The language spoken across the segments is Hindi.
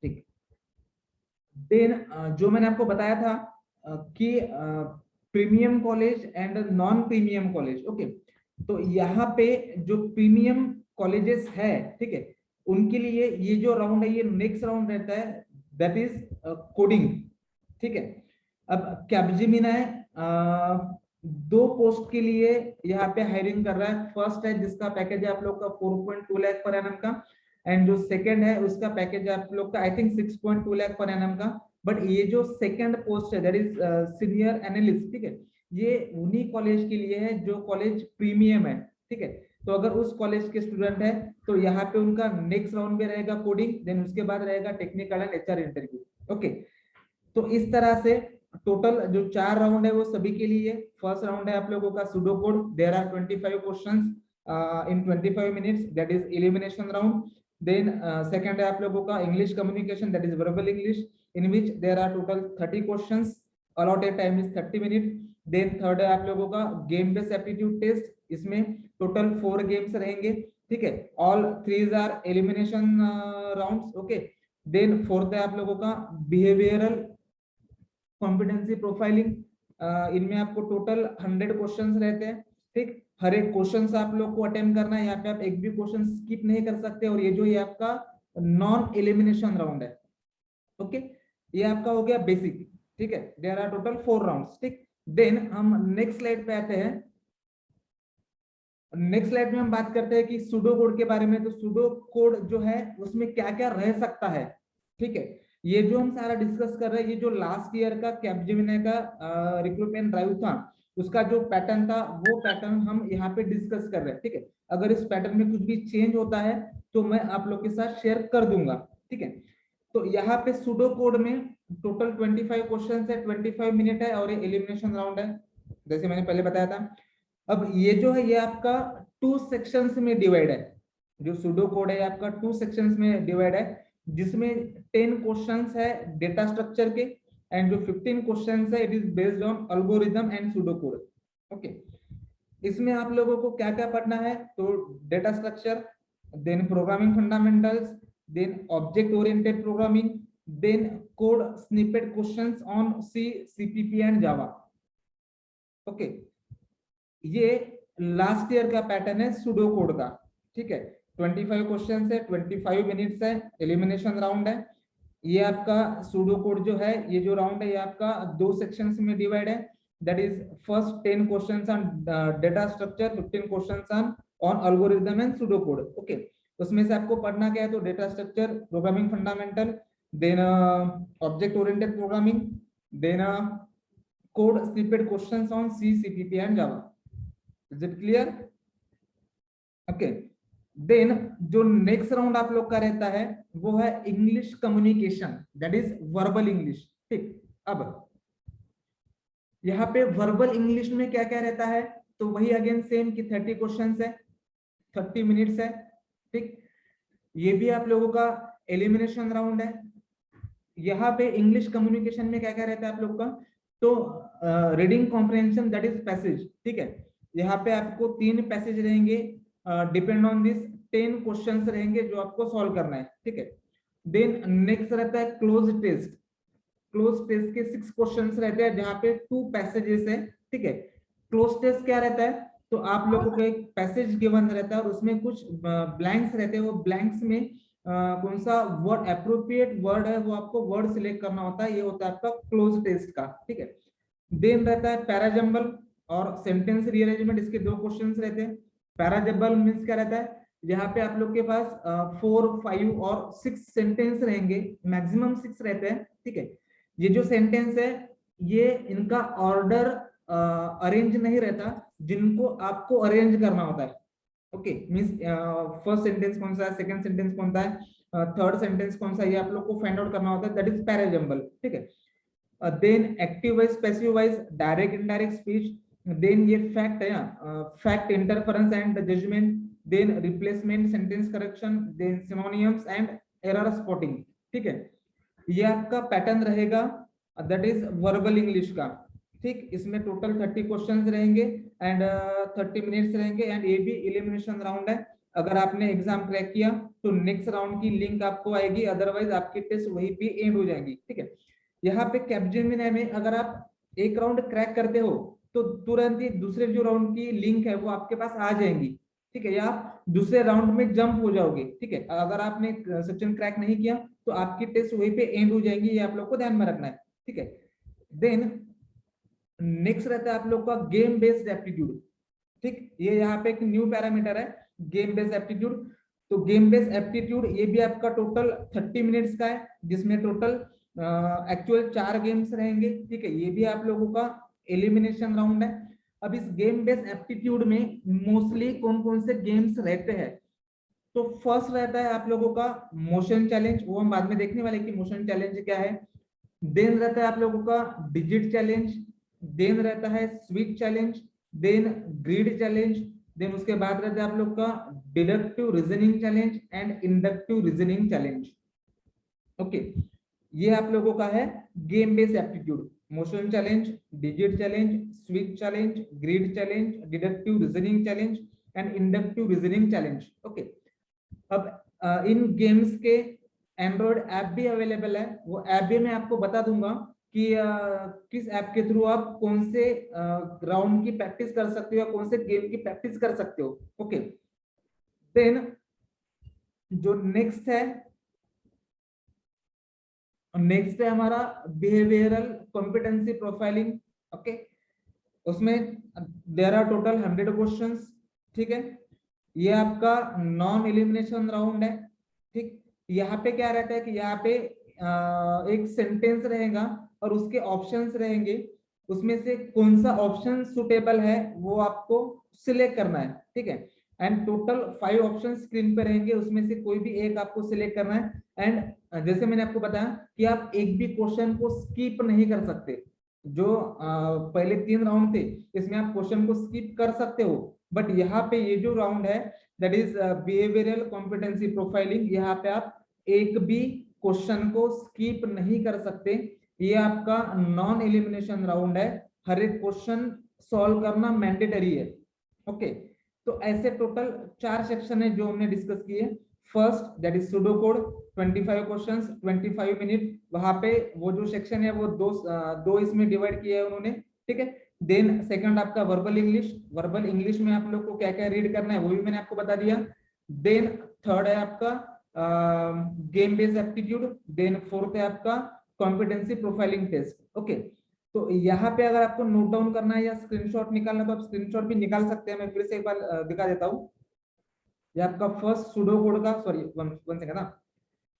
ठीक। देन जो मैंने आपको बताया था कि premium college and non premium college. Okay, तो यहाँ पे जो प्रीमियम कॉलेजेस है, ठीक है, उनके लिए ये जो राउंड है, ये नेक्स्ट राउंड रहता है, दैट इज कोडिंग। ठीक है, अब कैपजेमिनी है 2 पोस्ट के लिए यहाँ पे हायरिंग कर रहा है। फर्स्ट है जिसका पैकेज है आप लोग का 4.2 लाख पर एनम का, एंड जो सेकंड है उसका पैकेज है आप लोग का I think 6.2 lakh per annum का। बट ये जो सेकंड पोस्ट है दैट इज सीनियर एनालिस्ट, ठीक है, ये उन्हीं कॉलेज के लिए है जो कॉलेज प्रीमियम है। ठीक है, तो अगर उस कॉलेज के स्टूडेंट है तो यहाँ पे उनका नेक्स्ट राउंड में रहेगा कोडिंग, देन उसके बाद रहेगा technical and HR interview. Okay, तो इस तरह से टोटल जो 4 राउंड है वो सभी के लिए। फर्स्ट राउंड है आप लोगों का pseudo code, there are 25 questions in 25 minutes, that is elimination round. Then second है आप लोगों का English communication, that is verbal English, in which there are total 30 questions, allotted time is 30 minute. Then third है आप लोगों का गेम बेस्ड एप्टीट्यूड टेस्ट, इसमें टोटल 4 गेम्स रहेंगे। ठीक है, all 3 are elimination rounds. Okay, then fourth है आप लोगों का बिहेवियरल कॉम्पिटेंसी प्रोफाइलिंग, इनमें आपको टोटल 100 क्वेश्चंस रहते हैं। ठीक, हर एक क्वेश्चंस आप लोग को अटेम्प्ट करना है, यहाँ पे आप एक भी क्वेश्चन स्किप नहीं कर सकते। और ये जो ये आपका नॉन एलिमिनेशन राउंड है। ओके, ये आपका हो गया बेसिक। ठीक है, देयर आर टोटल 4 राउंड्स। ठीक, देन हम नेक्स्ट स्लाइड पे आते हैं। नेक्स्ट स्लाइड में हम बात करते हैं कि सुडो कोड के बारे में। तो सुडो कोड जो है उसमें क्या क्या रह सकता है। ठीक है, ये जो हम सारा डिस्कस कर रहे हैं, ये जो लास्ट ईयर का कैपजेमिनी का रिक्रूटमेंट ड्राइव था, उसका जो पैटर्न था वो पैटर्न हम यहाँ पे डिस्कस कर रहे हैं। ठीक है, अगर इस पैटर्न में कुछ भी चेंज होता है तो मैं आप लोग के साथ शेयर कर दूंगा। ठीक है, तो यहाँ पे सुडो कोड में टोटल 25 क्वेश्चन है, 25 मिनट है, और ये एलिमिनेशन राउंड है जैसे मैंने पहले बताया था। अब ये जो है ये आपका 2 सेक्शंस में डिवाइड है। जो सुडो कोड है आपका 2 सेक्शंस में डिवाइड है, जिसमें 10 क्वेश्चंस है डेटा स्ट्रक्चर के, एंड जो 15 क्वेश्चंस है it is based on algorithm and pseudo code. Okay, इसमें आप लोगों को क्या क्या पढ़ना है, तो data structure, then programming fundamentals, then object oriented programming, then code snippet questions on C, CPP and Java. Okay, ये लास्ट ईयर का पैटर्न है सुडो कोड का। ठीक है, 25 क्वेश्चन है, 25 मिनट्स है, एलिमिनेशन राउंड है। ये आपका सुडो कोड जो है, ये जो राउंड है ये आपका 2 सेक्शंस में डिवाइड है, that is first 10 questions on data structure, 15 questions on algorithm and pseudo code. Okay, उसमें से आपको पढ़ना क्या है, तो data structure, programming fundamental, then object oriented programming, then code snippet questions on C, CPP and Java. Is it clear? Okay, then जो नेक्स्ट राउंड आप लोग का रहता है वो है English communication, that is verbal English. ठीक, अब यहाँ पे वर्बल इंग्लिश में क्या क्या रहता है, तो वही अगेन सेम कि 30 क्वेश्चंस है, 30 मिनट्स है। ठीक, ये भी आप लोगों का एलिमिनेशन राउंड है। यहाँ पे इंग्लिश कम्युनिकेशन में क्या क्या रहता है आप लोग का, तो reading comprehension, that is passage. ठीक है, यहाँ पे आपको 3 पैसेज रहेंगे, डिपेंड ऑन दिस 10 क्वेश्चंस रहेंगे जो आपको सॉल्व करना है। ठीक है, देन नेक्स्ट रहता है क्लोज टेस्ट। क्लोज टेस्ट के 6 क्वेश्चंस रहते हैं जहाँ पे 2 पैसेजेस है। ठीक है, क्लोज टेस्ट क्या रहता है, तो आप लोगों को एक पैसेज गिवन रहता है और उसमें कुछ ब्लैंक्स रहते हैं, वो ब्लैंक्स में कौन सा वर्ड अप्रोप्रिएट वर्ड है वो आपको वर्ड सिलेक्ट करना होता है। ये होता है आपका क्लोज टेस्ट का। ठीक है, देन रहता है पैराजम्बल और सेंटेंस रीअरेंजमेंट, इसके 2 क्वेश्चंस रहते हैं। पैराजम्बल मींस क्या रहता है, यहाँ पे आप लोग के पास 4, 5 और 6 सेंटेंस रहेंगे, मैक्सिमम 6 रहते हैं। ठीक है, ये जो सेंटेंस है ये इनका ऑर्डर अरेंज नहीं रहता, जिनको आपको अरेंज करना होता है। ओके, मींस फर्स्ट सेंटेंस कौन सा है, सेकंड सेंटेंस कौन सा है, थर्ड सेंटेंस कौन सा है, ये आप लोग को फाइंड आउट करना होता है, दैट इज पैराजम्बल। ठीक है, then active wise, passive wise, direct indirect speech, then ये फैक्ट है, fact interference and judgement, then replacement, sentence correction, then synonyms and error spotting. ठीक है, ये आपका पैटर्न रहेगा, दैट इज वर्बल इंग्लिश का। ठीक, इसमें टोटल 30 क्वेश्चंस रहेंगे एंड 30 मिनट्स रहेंगे, एंड ये भी एलिमिनेशन राउंड है। अगर आपने एग्जाम क्रैक किया तो नेक्स्ट राउंड की लिंक आपको आएगी, अदरवाइज आपकी टेस्ट वहीं पे एंड हो जाएंगी, ठीक है। यहाँ पे कैपजेमिनी में अगर आप एक राउंड क्रैक करते हो तो तुरंत ही दूसरे जो राउंड की लिंक है वो आपके पास आ जाएंगी, ठीक है, या आप दूसरे राउंड में जंप हो जाओगे, ठीक है। अगर आपने सेक्शन क्रैक नहीं किया तो आपकी टेस्ट वहीं पे एंड हो जाएंगी, ये आप लोग को ध्यान में रखना है, ठीक है। देन नेक्स्ट रहता है आप लोग का गेम बेस्ड एप्टीट्यूड, ठीक, ये यहाँ पे एक न्यू पैरामीटर है गेम बेस्ड एप्टीट्यूड। तो गेम बेस्ड एप्टीट्यूड ये भी आपका टोटल 30 मिनट्स का है, जिसमें टोटल एक्चुअल 4 गेम्स रहेंगे, ठीक है। ये भी आप लोगों का एलिमिनेशन राउंड है। अब इस गेम बेस्ड एप्टीट्यूड में मोस्टली कौन कौन से गेम्स रहते हैं, तो फर्स्ट रहता है आप लोगों का मोशन चैलेंज, वो हम बाद में देखने वाले कि मोशन चैलेंज क्या है। देन रहता है आप लोगों का डिजिट चैलेंज, देन रहता है switch challenge, then grid challenge, then उसके बाद रहता है आप लोग का deductive reasoning challenge and inductive reasoning challenge. Okay, ये आप लोगों का है game based aptitude, motion challenge, digit challenge, switch challenge, grid challenge, deductive reasoning challenge and inductive reasoning challenge. Okay, अब इन गेम्स के एंड्रॉइड ऐप भी अवेलेबल है, वो ऐप भी मैं आपको बता दूंगा कि किस ऐप के थ्रू आप कौन से राउंड की प्रैक्टिस कर सकते हो या कौन से गेम की प्रैक्टिस कर सकते हो। ओके, देन जो नेक्स्ट है हमारा बिहेवियरल कॉम्पिटेंसी प्रोफाइलिंग। ओके, उसमें देयर आर टोटल 100 क्वेश्चंस, ठीक है। ये आपका नॉन एलिमिनेशन राउंड है, ठीक। यहाँ पे क्या रहता है कि यहाँ पे एक सेंटेंस रहेगा और उसके ऑप्शंस रहेंगे, उसमें से कौन सा ऑप्शन सुटेबल है वो आपको सिलेक्ट करना है, ठीक है। एंड टोटल 5 ऑप्शन स्क्रीन पे रहेंगे, उसमें से कोई भी एक आपको सिलेक्ट करना है। एंड जैसे मैंने आपको बताया कि आप एक भी क्वेश्चन को स्किप नहीं कर सकते। जो पहले 3 राउंड थे इसमें आप क्वेश्चन को स्किप कर सकते हो, बट यहाँ पे ये जो राउंड है that is behavioural competency profiling, यहाँ पे आप एक भी क्वेश्चन को स्किप नहीं कर सकते। ये आपका नॉन एलिमिनेशन राउंड है, हर एक क्वेश्चन सॉल्व करना मैंडेटरी है। ओके, तो ऐसे टोटल 4 सेक्शन है जो हमने डिस्कस किए। First that is pseudo code, 25 questions 25 minute, वहां पे वो जो सेक्शन है वो दो इसमें डिवाइड किया है उन्होंने, ठीक है। देन सेकंड आपका वर्बल इंग्लिश में आप लोग को क्या क्या रीड करना है वो भी मैंने आपको बता दिया। देन थर्ड है आपका game based aptitude, then fourth है आपका कॉम्पिटेंसी प्रोफाइलिंग टेस्ट। ओके, तो यहाँ पे अगर आपको नोट डाउन करना है या स्क्रीनशॉट निकालना है तो आप स्क्रीनशॉट भी निकाल सकते हैं। मैं फिर से एक बार दिखा देता हूँ। ये आपका फर्स्ट सूडो कोड का, सॉरी वन सेकंड ना,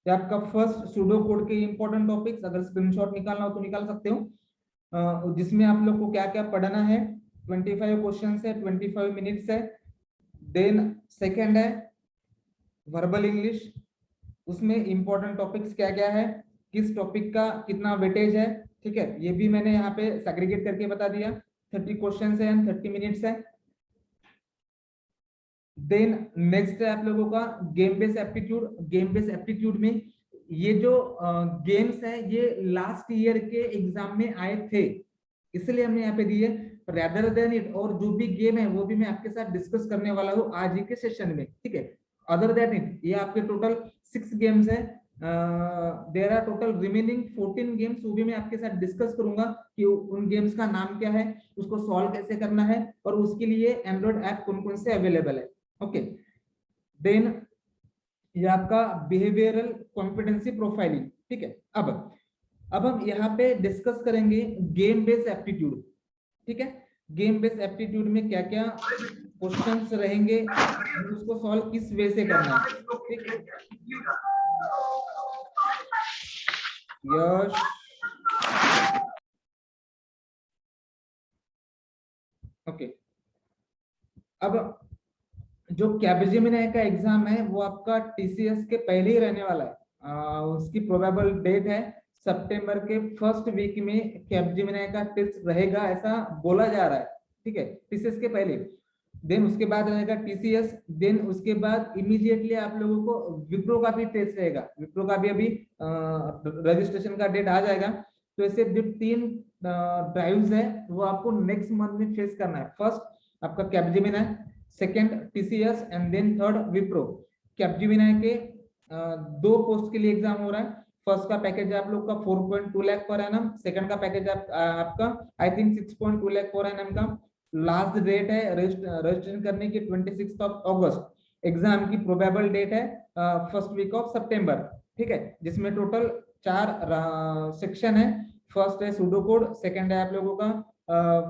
ये आपका फर्स्ट सूडो कोड के इंपॉर्टेंट टॉपिक्स, अगर स्क्रीनशॉट निकालना हो तो निकाल सकते हो, जिसमें आप लोग को क्या क्या पढ़ना है। 25 क्वेश्चन है, 25 मिनट्स है। देन सेकंड है वर्बल इंग्लिश, उसमें इंपॉर्टेंट टॉपिक्स क्या क्या है, किस टॉपिक का कितना वेटेज है, ठीक है, ये भी मैंने यहाँ पे सेग्रीगेट करके बता दिया। 30 क्वेश्चन है एंड 30 मिनट्स है। देन नेक्स्ट है आप लोगों का गेम बेस्ड एप्टीट्यूड में ये जो गेम्स है ये लास्ट ईयर के एग्जाम में आए थे, इसलिए हमने यहाँ पे दिए रेदर देन इट, और जो भी गेम है वो भी मैं आपके साथ डिस्कस करने वाला हूँ आज ही के सेशन में, ठीक है। अदर देन इट ये आपके टोटल 6 गेम्स है, there are total remaining 14 games, वो भी मैं आपके साथ डिस्कस करूंगा कि उन गेम्स का नाम क्या है, उसको सॉल्व कैसे करना है और उसके लिए एंड्रॉइड ऐप कौन कौन से अवेलेबल है। ओके, देन ये आपका बिहेवियरल कॉम्पिटेंसी प्रोफाइलिंग, ठीक है। अब हम यहाँ पे डिस्कस करेंगे गेम बेस्ड एप्टीट्यूड, ठीक है। गेम बेस्ड एप्टीट्यूड में क्या क्या क्वेश्चंस रहेंगे, उसको सॉल्व किस वे से करना है, ठीक है। यश, ओके, अब जो कैपजेमिनी का एग्जाम है वो आपका टीसीएस के पहले ही रहने वाला है, उसकी प्रोबेबल डेट है सितंबर के फर्स्ट वीक में कैपजेमिनी का टेस्ट रहेगा, ऐसा बोला जा रहा है, ठीक है, टीसीएस के पहले। देन उसके बाद रहेगा टीसीएस, देन उसके बाद इमीडिएटली आप लोगों को विप्रो का भी टेस्ट रहेगा, विप्रो का भी अभी रजिस्ट्रेशन का डेट आ जाएगा। तो ऐसे जो 3 ड्राइव्स है वो आपको नेक्स्ट मंथ में फेस करना है। फर्स्ट आपका Capgemini, second TCS and then third Wipro. Capgemini के दो पोस्ट के लिए एग्जाम हो रहा है। फर्स्ट का पैकेज है आप लोग का 4.2 लाख पर एनम, सेकंड का पैकेज आपका I think 6.2 lakh per annum का। लास्ट डेट है रजिस्ट्रेशन करने की 26 अगस्त। एग्जाम की प्रोबेबल डेट है फर्स्ट वीक ऑफ सितंबर, ठीक है, जिसमें टोटल 4 सेक्शन है। फर्स्ट है सूडो कोड, सेकंड है आप लोगों का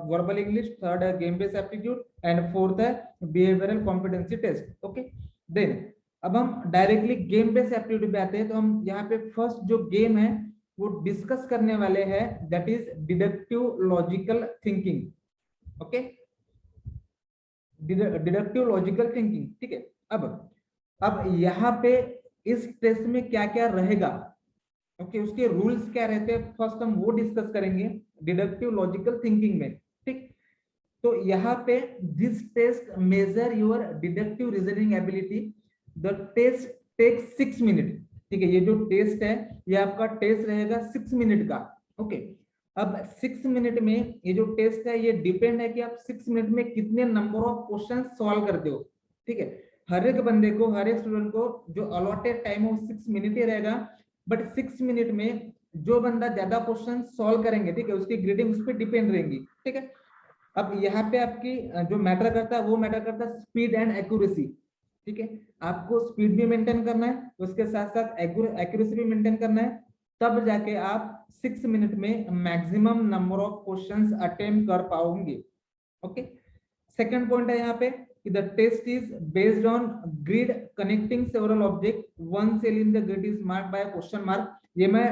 वर्बल इंग्लिश, थर्ड है game based aptitude and fourth है behavioural competency test. Okay, then अब हम डायरेक्टली गेम बेस्ड एप्टीट्यूड पे आते हैं। तो हम यहाँ पे फर्स्ट जो गेम है वो डिस्कस करने वाले हैं, that is deductive logical thinking. Okay, deductive logical thinking, ठीक है। अब यहाँ पे इस टेस्ट में क्या क्या रहेगा, ओके, उसके रूल्स क्या रहते हैं, फर्स्ट हम वो डिस्कस करेंगे डिडक्टिव लॉजिकल थिंकिंग में, ठीक। तो यहाँ पे this test measure your deductive reasoning ability. The test takes 6 minute, ठीक है। ये जो टेस्ट है ये आपका टेस्ट रहेगा 6 मिनट का। ओके, अब 6 मिनट में ये जो टेस्ट है ये डिपेंड है कि आप 6 मिनट में कितने नंबर ऑफ क्वेश्चन सॉल्व करते हो, ठीक है। हर एक बंदे को, हर एक स्टूडेंट को जो अलॉटेड टाइम है वो 6 मिनट ही रहेगा, बट 6 मिनट में जो बंदा ज्यादा क्वेश्चन सॉल्व करेंगे, ठीक है, उसकी ग्रेडिंग उस पर डिपेंड रहेंगी, ठीक है। अब यहाँ पे आपकी जो मैटर करता है वो मैटर करता है स्पीड एंड एक्यूरेसी, ठीक है। आपको स्पीड भी मेंटेन करना है, उसके साथ साथ एक्यूरेसी भी मेंटेन करना है, तब जाके आप 6 मिनट में maximum number of questions attempt कर पाओगे। ओके, सेकंड पॉइंट है यहाँ पे कि the test is based on grid connecting several object, one cell in the grid is marked by question mark. ये मैं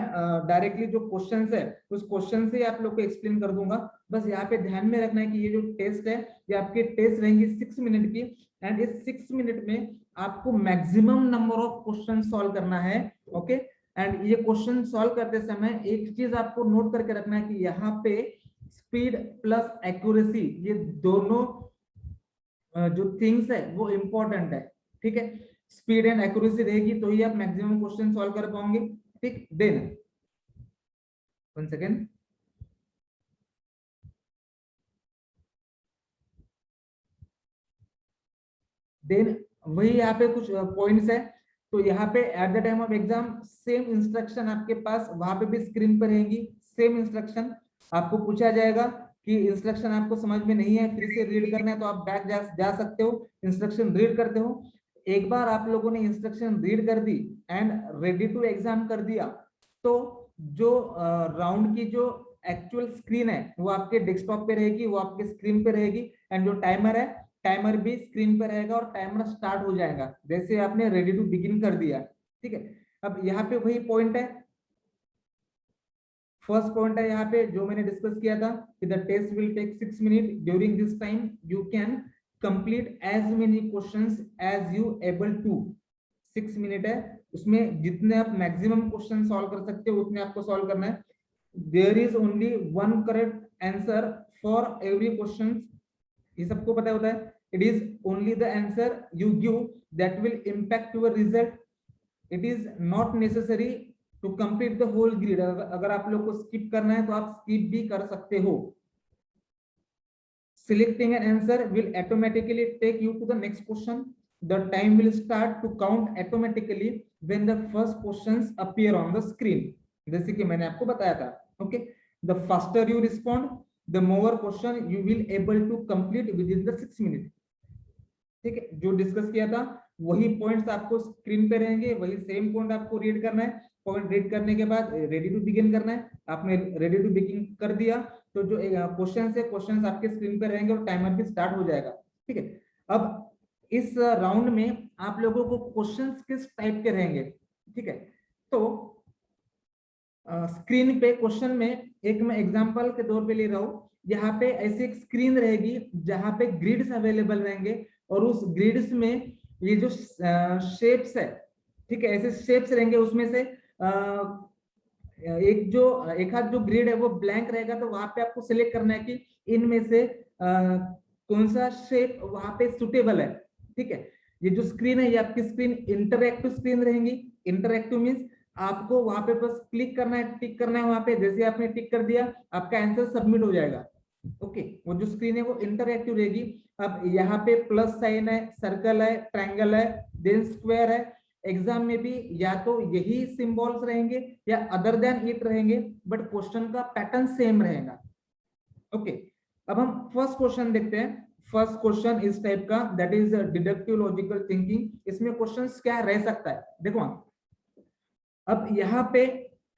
डायरेक्टली जो क्वेश्चंस है उस क्वेश्चन से आप लोग को एक्सप्लेन कर दूंगा। बस यहाँ पे ध्यान में रखना है कि ये जो टेस्ट है ये आपके टेस्ट रहेंगी 6 मिनट की, एंड इस 6 मिनट में आपको maximum number of question solve करना है। ओके, एंड ये क्वेश्चन सॉल्व करते समय एक चीज आपको नोट करके रखना है कि यहाँ पे स्पीड प्लस एक्यूरेसी ये दोनों जो थिंग्स है वो इंपॉर्टेंट है, ठीक है। स्पीड एंड एक्यूरेसी रहेगी तो ही आप मैक्सिमम क्वेश्चन सॉल्व कर पाओगे, ठीक। देन वन सेकेंड, देन वही यहाँ पे कुछ पॉइंट्स है। तो यहाँ पे at the time of exam same instruction आपके पास वहां पे भी स्क्रीन पर रहेंगी, सेम इंस्ट्रक्शन। आपको पूछा जाएगा कि इंस्ट्रक्शन आपको समझ में नहीं है, फिर से रीड करना है, तो आप बैक जा सकते हो, इंस्ट्रक्शन रीड करते हो। एक बार आप लोगों ने इंस्ट्रक्शन रीड कर दी एंड रेडी टू एग्जाम कर दिया, तो जो राउंड की जो एक्चुअल स्क्रीन है वो आपके डेस्कटॉप पे रहेगी, वो आपके स्क्रीन पे रहेगी, एंड जो टाइमर है टाइमर भी स्क्रीन पर रहेगा और टाइमर स्टार्ट हो जाएगा जैसे आपने रेडी टू बिगिन कर दिया, ठीक है। अब यहाँ पे वही पॉइंट है, फर्स्ट पॉइंट है यहाँ पे जो मैंने डिस्कस किया था कि the test will take 6 minute, during this time you can complete as many questions as you able to. 6 minute है, उसमें जितने आप मैक्सिमम क्वेश्चन सॉल्व कर सकते हो उतने आपको सॉल्व करना है। There is only one correct answer for every question, ये सबको पता होता है। It is only the answer you give that will impact your result. It is not necessary to complete the whole grid. अगर आप लोग को skip करना है तो आप skip भी कर सकते हो। Selecting an answer will automatically take you to the next question. The time will start to count automatically when the first questions appear on the screen. जैसे कि मैंने आपको बताया था। Okay, the faster you respond, the more question you will able to complete within the 6 minutes. ठीक है, जो डिस्कस किया था वही पॉइंट्स आपको स्क्रीन पे रहेंगे, वही सेम पॉइंट आपको रीड करना है। पॉइंट रीड करने के बाद रेडी टू बिगिन करना है। आपने रेडी टू बिगिन कर दिया तो जो क्वेश्चंस है क्वेश्चंस आपके स्क्रीन पे रहेंगे और टाइमर भी स्टार्ट हो जाएगा, ठीक है। अब इस राउंड में आप लोगों को क्वेश्चंस किस टाइप के रहेंगे, ठीक है। तो स्क्रीन पे क्वेश्चन में एक मैं एग्जांपल के तौर पे ले रहा हूँ, यहाँ पे ऐसी एक स्क्रीन रहेगी जहाँ पे ग्रिड्स अवेलेबल रहेंगे और उस ग्रिड्स में ये जो शेप्स है, ठीक है, ऐसे शेप्स रहेंगे। उसमें से एक हाथ जो ग्रिड है वो ब्लैंक रहेगा, तो वहां पे आपको सिलेक्ट करना है कि इनमें से कौन सा शेप वहां पे सुटेबल है, ठीक है। ये जो स्क्रीन है ये आपकी स्क्रीन इंटरएक्टिव स्क्रीन रहेंगी। इंटरएक्टिव मींस आपको वहां पे बस क्लिक करना है, टिक करना है वहां पे, जैसे आपने टिक कर दिया आपका आंसर सबमिट हो जाएगा। ओके, वो जो स्क्रीन है वो इंटरएक्टिव रहेगी। अब यहाँ पे प्लस साइन है, सर्कल है, ट्रायंगल है, देन स्क्वायर है। एग्जाम में भी या तो यही सिंबल्स रहेंगे या अदर देन इट रहेंगे, बट क्वेश्चन का पैटर्न सेम रहेगा। ओके, अब हम फर्स्ट क्वेश्चन देखते हैं। फर्स्ट क्वेश्चन इस टाइप का, that is deductive logical thinking. इसमें क्वेश्चंस क्या रह सकता है, देखो अब यहाँ पे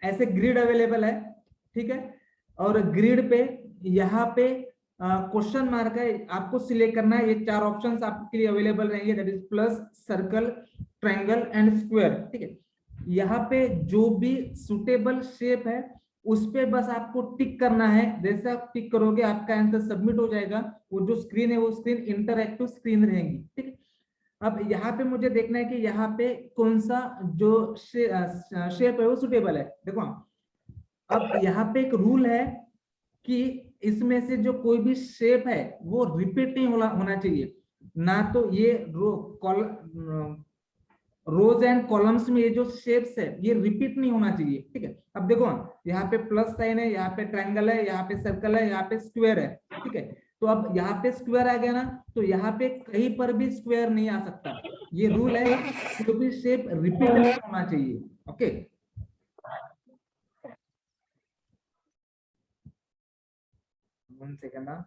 ऐसे ग्रिड अवेलेबल है, ठीक है, और ग्रिड पे यहाँ पे क्वेश्चन मार्क है, आपको सिलेक्ट करना है। ये चार ऑप्शंस आपके लिए अवेलेबल रहेंगे, that is plus, circle, triangle and square, ठीक है। यहाँ पे जो भी सुटेबल शेप है उस पे बस आपको टिक करना है। जैसे आप टिक करोगे आपका आंसर सबमिट हो जाएगा। वो जो स्क्रीन है वो स्क्रीन इंटरएक्टिव स्क्रीन रहेगी, ठीक है। अब यहाँ पे मुझे देखना है कि यहाँ पे कौन सा जो शेप है वो सुटेबल है। देखो अब यहाँ पे एक रूल है कि इसमें से जो कोई भी शेप है वो रिपीट नहीं होना चाहिए। ना तो ये रोज एंड कॉलम्स में ये जो शेप्स है ये रिपीट नहीं होना चाहिए, ठीक है। अब देखो यहाँ पे प्लस साइन है, यहाँ पे ट्रायंगल है, यहाँ पे सर्कल है, यहाँ पे स्क्वायर है, ठीक है। तो अब यहाँ पे स्क्वायर आ गया ना, तो यहाँ पे कहीं पर भी स्क्वायर नहीं आ सकता। ये रूल है, कोई भी शेप रिपीट नहीं होना चाहिए। ओके, वन सेकंड ना,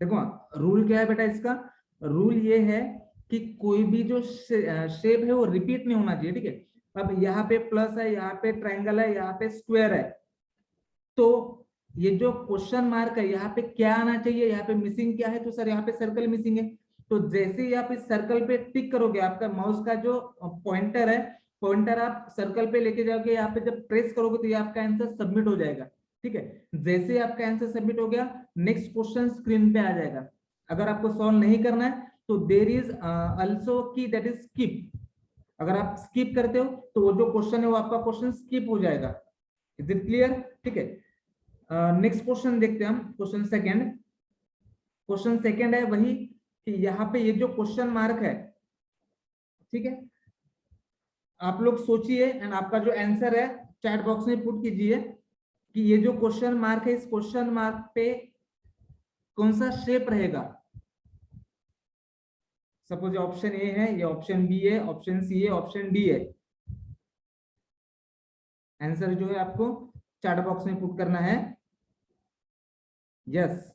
देखो रूल क्या है बेटा इसका। रूल ये है कि कोई भी जो शेप है वो रिपीट नहीं होना चाहिए, ठीक है। अब यहाँ पे प्लस है, यहाँ पे ट्रायंगल है, यहाँ पे स्क्वायर है, तो ये जो क्वेश्चन मार्क है यहाँ पे क्या आना चाहिए, यहाँ पे मिसिंग क्या है, तो सर यहाँ पे सर्कल मिसिंग है। तो जैसे ही आप इस सर्कल पे टिक करोगे, आपका माउस का जो पॉइंटर है, पॉइंटर आप सर्कल पे लेके जाओगे, यहाँ पे जब प्रेस करोगे तो ये आपका आंसर सबमिट हो जाएगा, ठीक है। जैसे ही आपका आंसर सबमिट हो गया, नेक्स्ट क्वेश्चन स्क्रीन पे आ जाएगा। अगर आपको सॉल्व नहीं करना है तो देर इज ऑल्सो की, दैट इज स्किप। अगर आप स्किप करते हो तो वो जो क्वेश्चन है वो आपका क्वेश्चन स्किप हो जाएगा। इज इट क्लियर, ठीक है। नेक्स्ट क्वेश्चन देखते हैं हम, क्वेश्चन सेकंड। क्वेश्चन सेकंड है वही कि यहाँ पे ये जो क्वेश्चन मार्क है, ठीक है, आप लोग सोचिए एंड आपका जो आंसर है चैट बॉक्स में पुट कीजिए कि ये जो क्वेश्चन मार्क है, इस क्वेश्चन मार्क पे कौन सा शेप रहेगा। सपोज ऑप्शन ए है, ये ऑप्शन बी है, ऑप्शन सी है, ऑप्शन डी है। आंसर जो है आपको चैट बॉक्स में पुट करना है। यस,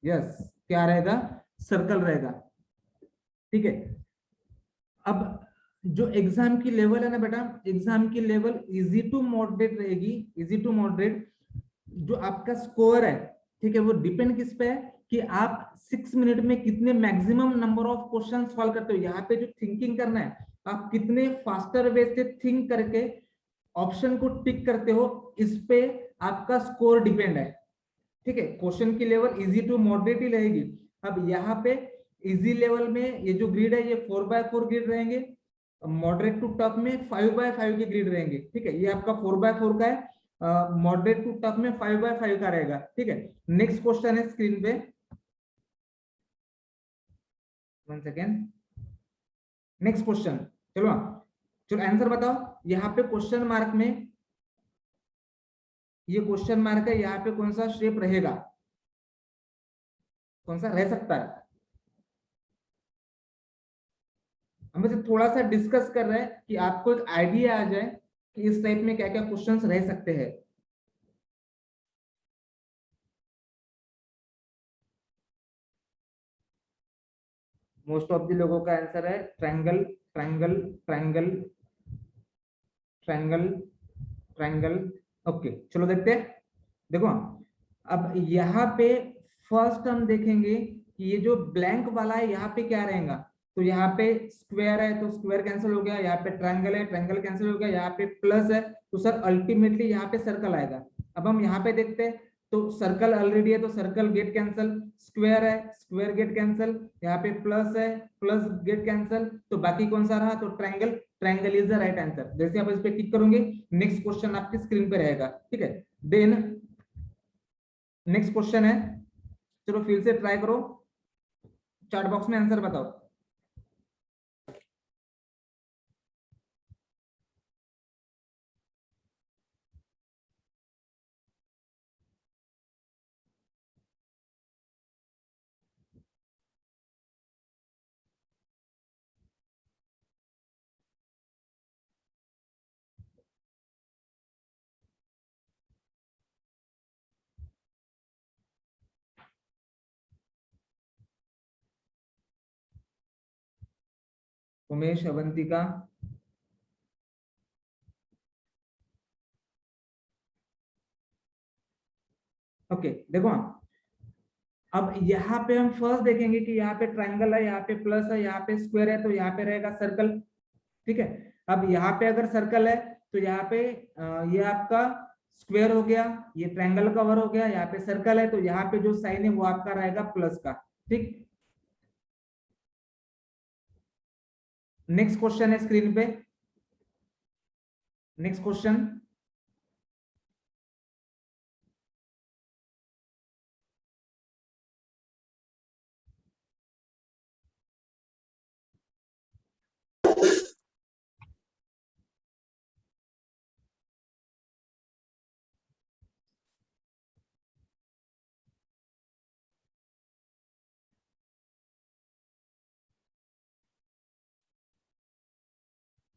यस, क्या रहेगा, सर्कल रहेगा, ठीक है। अब जो एग्जाम की लेवल है ना बेटा, एग्जाम की लेवल इजी टू मॉडरेट रहेगी, इजी टू मॉडरेट। जो आपका स्कोर है, ठीक है, वो डिपेंड किस पे है कि आप 6 मिनट में कितने maximum number of question solve करते हो। यहाँ पे जो थिंकिंग करना है, आप कितने फास्टर वे से थिंक करके ऑप्शन को टिक करते हो, इस पे आपका स्कोर डिपेंड है, ठीक है। क्वेश्चन की लेवल इजी टू मॉडरेट ही रहेगी। अब यहाँ पे इजी लेवल में ये जो ग्रिड है ये 4x4 ग्रिड रहेंगे, मॉडरेट टू टफ में 5x5 के ग्रिड रहेंगे, ठीक है। ये आपका 4x4 का है, मॉडरेट टू टफ में 5x5 का रहेगा, ठीक है। नेक्स्ट क्वेश्चन है स्क्रीन पे, वन सेकेंड। नेक्स्ट क्वेश्चन, चलो चलो आंसर बताओ। यहाँ पे क्वेश्चन मार्क में, ये क्वेश्चन मार्क है, यहाँ पे कौन सा शेप रहेगा, कौन सा रह सकता है। हम इसे थोड़ा सा डिस्कस कर रहे हैं कि आपको एक आइडिया आ जाए कि इस टाइप में क्या क्या क्वेश्चंस रह सकते हैं। मोस्ट ऑफ द लोगों का आंसर है triangle, triangle, triangle, triangle, triangle. Okay, चलो देखते हैं। देखो अब यहाँ पे फर्स्ट हम देखेंगे कि ये जो ब्लैंक वाला है यहाँ पे क्या रहेगा। तो यहाँ पे स्क्वायर है तो स्क्वायर कैंसिल हो गया, यहाँ पे ट्रायंगल है, ट्रायंगल कैंसिल हो गया, यहाँ पे प्लस है तो सर अल्टीमेटली यहाँ पे सर्कल आएगा। अब हम यहाँ पे देखते हैं, तो सर्कल ऑलरेडी है तो सर्कल गेट कैंसिल, स्क्वायर है, स्क्वायर गेट कैंसिल, यहाँ पे प्लस है, प्लस गेट कैंसिल, तो बाकी कौन सा रहा, तो triangle, triangle is the right answer. जैसे आप इस पे टिक करोगे नेक्स्ट क्वेश्चन आपकी स्क्रीन पे रहेगा, ठीक है। देन नेक्स्ट क्वेश्चन है, चलो फिर से ट्राई करो, चैट बॉक्स में आंसर बताओ। उमेश, अवंतिका, ओके। देखो अब यहाँ पे हम फर्स्ट देखेंगे कि यहाँ पे ट्रायंगल है, यहाँ पे प्लस है, यहाँ पे स्क्वायर है, तो यहाँ पे रहेगा सर्कल। ठीक है, अब यहाँ पे अगर सर्कल है तो यहाँ पे ये आपका स्क्वायर हो गया, ये ट्रायंगल कवर हो गया, यहाँ पे सर्कल है तो यहाँ पे जो साइन है वो आपका रहेगा प्लस का। ठीक, नेक्स्ट क्वेश्चन है स्क्रीन पे, नेक्स्ट क्वेश्चन।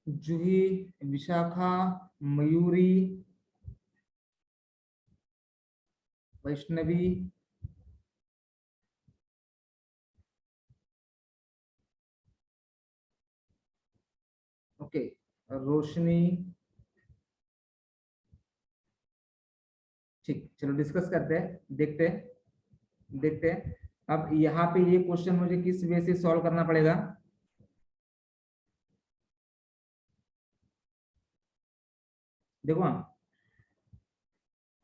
जूही, विशाखा, मयूरी, वैष्णवी, ओके, रोशनी। ठीक, चलो डिस्कस करते हैं, देखते हैं, देखते हैं। अब यहाँ पे ये क्वेश्चन मुझे किस वे से सॉल्व करना पड़ेगा। देखो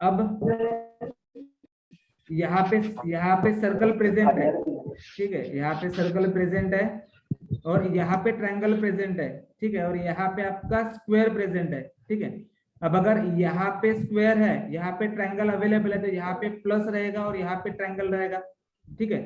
अब यहाँ पे सर्कल प्रेजेंट है, ठीक है, यहाँ पे सर्कल प्रेजेंट है और यहाँ पे ट्रायंगल प्रेजेंट है, ठीक है, और यहाँ पे आपका स्क्वायर प्रेजेंट है। ठीक है, अब अगर यहाँ पे स्क्वायर है, यहाँ पे ट्रायंगल अवेलेबल है, तो यहाँ पे प्लस रहेगा और यहाँ पे ट्रायंगल रहेगा। ठीक है,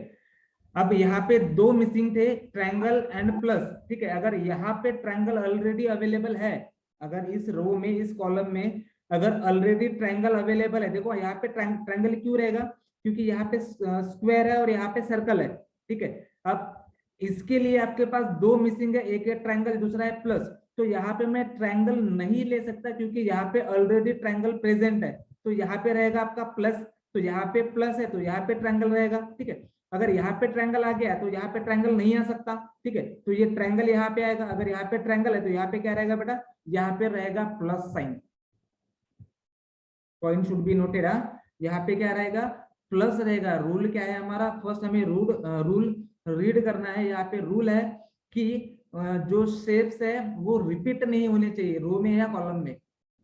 अब यहाँ पे दो मिसिंग थे, ट्रायंगल एंड प्लस। ठीक है, अगर यहाँ पे ट्रायंगल ऑलरेडी अवेलेबल है, अगर इस रो में, इस कॉलम में अगर ऑलरेडी ट्रायंगल अवेलेबल है, देखो यहाँ पे ट्रायंगल क्यों रहेगा, क्योंकि यहाँ पे स्क्वायर है और यहाँ पे सर्कल है। ठीक है, अब इसके लिए आपके पास दो मिसिंग है, एक है ट्रायंगल, दूसरा है प्लस। तो यहाँ पे मैं ट्रायंगल नहीं ले सकता क्योंकि यहाँ पे ऑलरेडी ट्रायंगल प्रेजेंट है, तो यहाँ पे रहेगा आपका प्लस, तो यहाँ पे प्लस है तो यहाँ पे ट्रायंगल रहेगा। ठीक है, अगर यहाँ पे ट्रायंगल आ गया तो यहाँ पे ट्रायंगल नहीं आ सकता। ठीक है, तो ये ट्रायंगल यहाँ पे आएगा, अगर यहाँ पे ट्रायंगल है तो यहाँ पे क्या रहेगा बेटा, यहाँ पे रहेगा plus sign. Point should be noted, यहाँ पे क्या रहेगा, प्लस रहेगा। रूल क्या है हमारा, फर्स्ट हमें रूल रीड करना है। यहाँ पे रूल है कि जो शेप्स है वो रिपीट नहीं होने चाहिए, रो में या कॉलम में।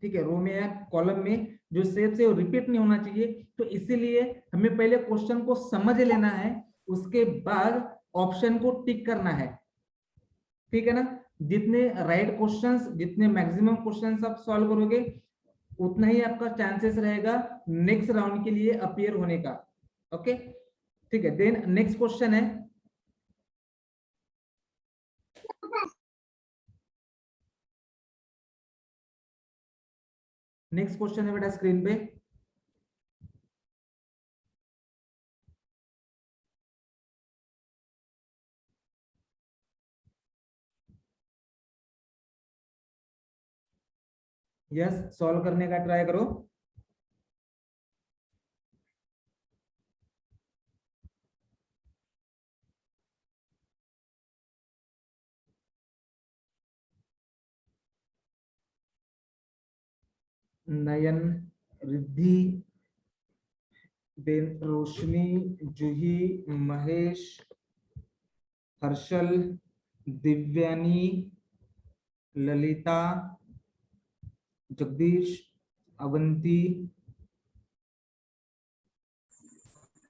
ठीक है, रो में या कॉलम में जो शेप्स है वो रिपीट नहीं होना चाहिए। तो इसीलिए हमें पहले क्वेश्चन को समझ लेना है, उसके बाद ऑप्शन को टिक करना है। ठीक है ना, जितने राइट क्वेश्चंस, जितने मैक्सिमम क्वेश्चंस आप सॉल्व करोगे उतना ही आपका चांसेस रहेगा नेक्स्ट राउंड के लिए अपीयर होने का। ओके, ठीक है, देन नेक्स्ट क्वेश्चन है, नेक्स्ट क्वेश्चन है बेटा स्क्रीन पे, यस, सॉल्व करने का ट्राई करो। Nayan, Riddhi, then Roshni, Juhi, Mahesh, Harshal, Divyani, Lalita, Jagdish, Avanti,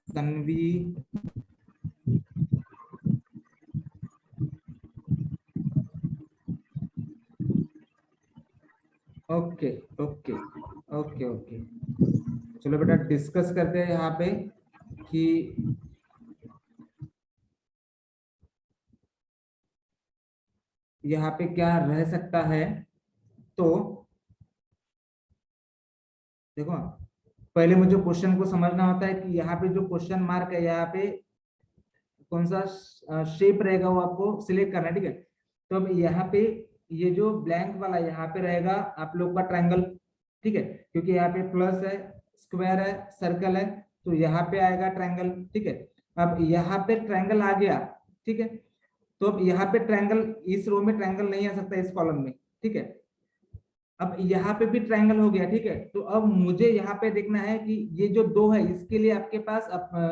Tanvi, okay okay okay okay. चलो बेटा डिस्कस करते हैं यहाँ पे कि यहाँ पे क्या रह सकता है। तो देखो पहले मुझे क्वेश्चन को समझना होता है कि यहाँ पे जो क्वेश्चन मार्क है, यहाँ पे कौन सा शेप रहेगा वो आपको सिलेक्ट करना है। ठीक है, तो अब यहाँ पे ये जो ब्लैंक वाला यहाँ पे रहेगा आप लोग का ट्रायंगल। ठीक है, क्योंकि यहाँ पे प्लस है, स्क्वायर है, सर्कल है, तो यहाँ पे आएगा ट्रायंगल। ठीक है, अब यहाँ पे ट्रायंगल आ गया। ठीक है, तो अब यहाँ पे ट्रायंगल, इस रो में ट्रायंगल नहीं आ सकता इस कॉलम में, ठीक है। अब यहाँ पे भी ट्रायंगल हो गया, ठीक है। तो अब मुझे यहाँ पे देखना है कि ये जो दो है इसके लिए आपके पास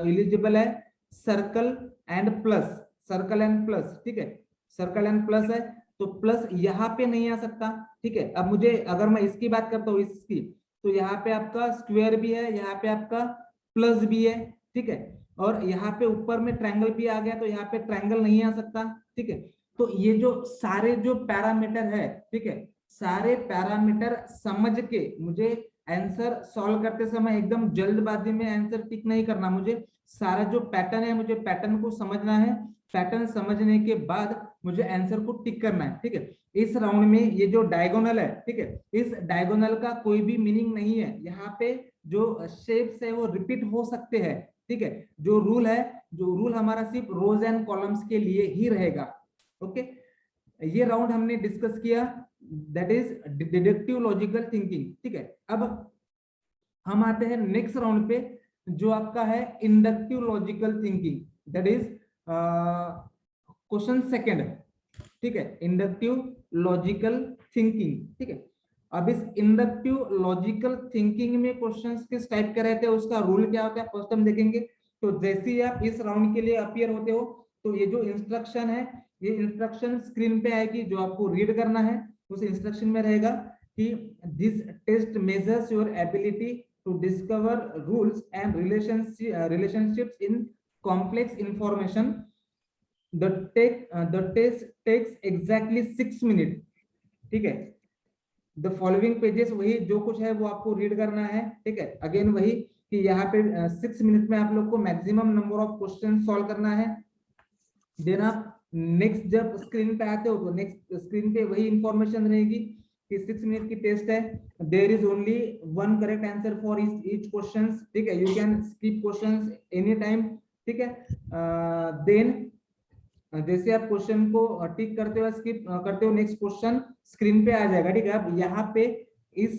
एलिजिबल है circle and plus, circle and plus, ठीक है। सर्कल एंड प्लस है तो प्लस यहाँ पे नहीं आ सकता, ठीक है। अब मुझे अगर मैं इसकी बात करता हूँ इसकी, तो यहाँ पे आपका स्क्वायर भी है, यहाँ पे आपका प्लस भी है, ठीक है। और यहाँ पे ऊपर में ट्रायंगल भी आ गया तो यहाँ पे ट्रायंगल नहीं आ सकता, ठीक है। तो ये जो सारे जो पैरामीटर है, ठीक है, सारे पैरामीटर समझ के मुझे आंसर सॉल्व करते समय एकदम जल्दबाजी में आंसर टिक नहीं करना, मुझे सारा जो पैटर्न है मुझे पैटर्न को समझना है, पैटर्न समझने के बाद मुझे आंसर को टिक करना है, ठीक है। इस राउंड में ये जो डायगोनल है, ठीक है, इस डायगोनल का कोई भी मीनिंग नहीं है, यहाँ पे जो शेप्स है वो रिपीट हो सकते हैं, ठीक है। जो रूल हमारा सिर्फ रोज एंड कॉलम्स के लिए ही रहेगा, ओके। ये राउंड हमने डिस्कस किया, that is deductive logical thinking, ठीक है। अब हम आते हैं नेक्स्ट राउंड पे जो आपका है inductive logical thinking, that is question second, ठीक है, इंडक्टिव लॉजिकल थिंकिंग, ठीक है। अब इस इंडक्टिव लॉजिकल थिंकिंग में क्वेश्चंस किस टाइप के रहते हैं, उसका रूल क्या होता है फर्स्ट हम देखेंगे। तो जैसे ही आप इस राउंड के लिए अपीयर होते हो तो ये जो इंस्ट्रक्शन है, ये इंस्ट्रक्शन स्क्रीन पे आएगी जो आपको रीड करना है। उस इंस्ट्रक्शन में रहेगा कि this test measures your ability to discover rules and relationships in complex information, the test takes exactly 6 minutes, ठीक है। द फॉलोइंग पेजेस, वही जो कुछ है वो आपको रीड करना है, ठीक है। अगेन वही कि यहाँ पे 6 मिनट में आप लोग को maximum number of question solve करना है। देन आप नेक्स्ट जब स्क्रीन पे आते हो तो नेक्स्ट स्क्रीन पे वही इंफॉर्मेशन रहेगी कि 6 मिनट की टेस्ट है, there is only one correct answer for each question, ठीक है। You can skip questions any time, ठीक है। देन जैसे आप क्वेश्चन को टिक करते हो स्किप करते हो, नेक्स्ट क्वेश्चन स्क्रीन पे आ जाएगा, ठीक है। अब यहाँ पे इस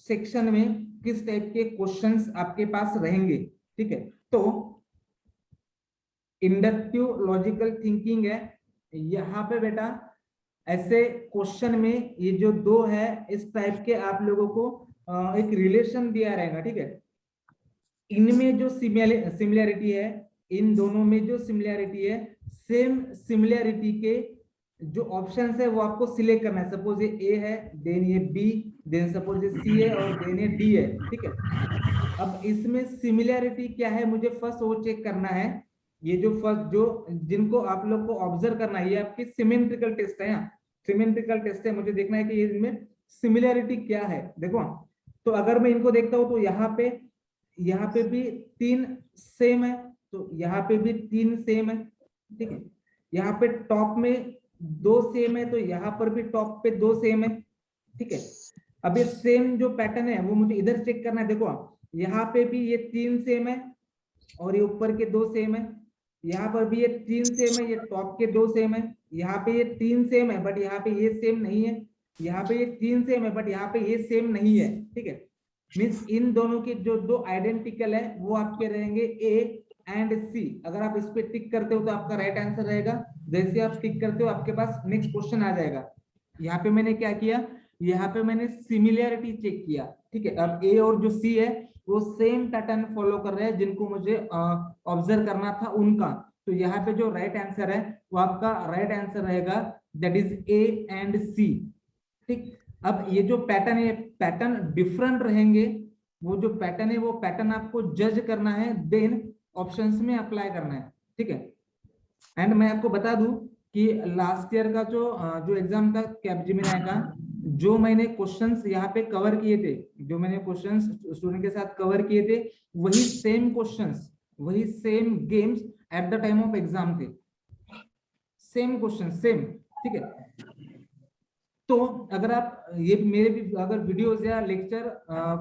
सेक्शन में किस टाइप के क्वेश्चंस आपके पास रहेंगे, ठीक है। तो इंडक्टिव लॉजिकल थिंकिंग है, यहाँ पे बेटा ऐसे क्वेश्चन में ये जो दो है इस टाइप के आप लोगों को एक रिलेशन दिया रहेगा, ठीक है। इनमें जो सिमिलैरिटी है, इन दोनों में जो सिमिलैरिटी है, सेम सिमिलैरिटी के जो ऑप्शंस है वो आपको सिलेक्ट करना है। सपोज ये ए है, देन ये बी, देन सपोज ये सी है और देन ये डी है, ठीक है। अब इसमें सिमिलैरिटी क्या है मुझे फर्स्ट वो चेक करना है। ये जो फर्स्ट जो जिनको आप लोग को ऑब्जर्व करना है, ये आपकी सिमेट्रिकल टेस्ट है, सिमेट्रिकल टेस्ट है, मुझे देखना है कि इनमें सिमिलैरिटी क्या है। देखो तो अगर मैं इनको देखता हूं तो यहाँ पे भी 3 सेम है, तो यहाँ पे भी 3 सेम है, ठीक है। यहाँ पे टॉप में 2 सेम है तो यहाँ पर भी टॉप पे 2 सेम है, ठीक है। अब ये सेम जो पैटर्न है वो मुझे इधर चेक करना है। देखो यहाँ पे भी ये 3 सेम है और ये ऊपर के 2 सेम है, यहाँ पर भी ये 3 सेम है, ये टॉप के 2 सेम है, यहाँ पे ये 3 सेम है बट यहाँ पे ये सेम नहीं है, यहाँ पे ये 3 सेम है बट यहाँ पे ये सेम नहीं है, ठीक है। मीन्स इन दोनों के जो दो आइडेंटिकल है वो आपके रहेंगे ए एंड सी। अगर आप इस पे टिक करते हो तो आपका राइट आंसर रहेगा। जैसे आप टिक करते हो आपके पास नेक्स्ट क्वेश्चन आ जाएगा। यहाँ पे मैंने क्या किया, यहाँ पे मैंने सिमिलैरिटी चेक किया, ठीक है। अब ए और जो सी है वो सेम पैटर्न फॉलो कर रहे हैं जिनको मुझे ऑब्जर्व करना था उनका। तो यहाँ पे जो राइट आंसर है वो आपका राइट आंसर रहेगा, दैट इज ए एंड सी, ठीक। अब ये जो पैटर्न है, पैटर्न डिफरेंट रहेंगे, वो जो पैटर्न है वो पैटर्न आपको जज करना है, देन ऑप्शंस में अप्लाई करना है, ठीक है। एंड मैं आपको बता दूं कि लास्ट ईयर का जो एग्जाम था कैपजेमिनी का, जो मैंने क्वेश्चंस यहाँ पे कवर किए थे, जो मैंने क्वेश्चंस स्टूडेंट के साथ कवर किए थे, वही सेम क्वेश्चंस, वही same games at the time of exam थे, सेम क्वेश्चन सेम, ठीक है। तो अगर आप ये मेरे भी अगर वीडियोस या लेक्चर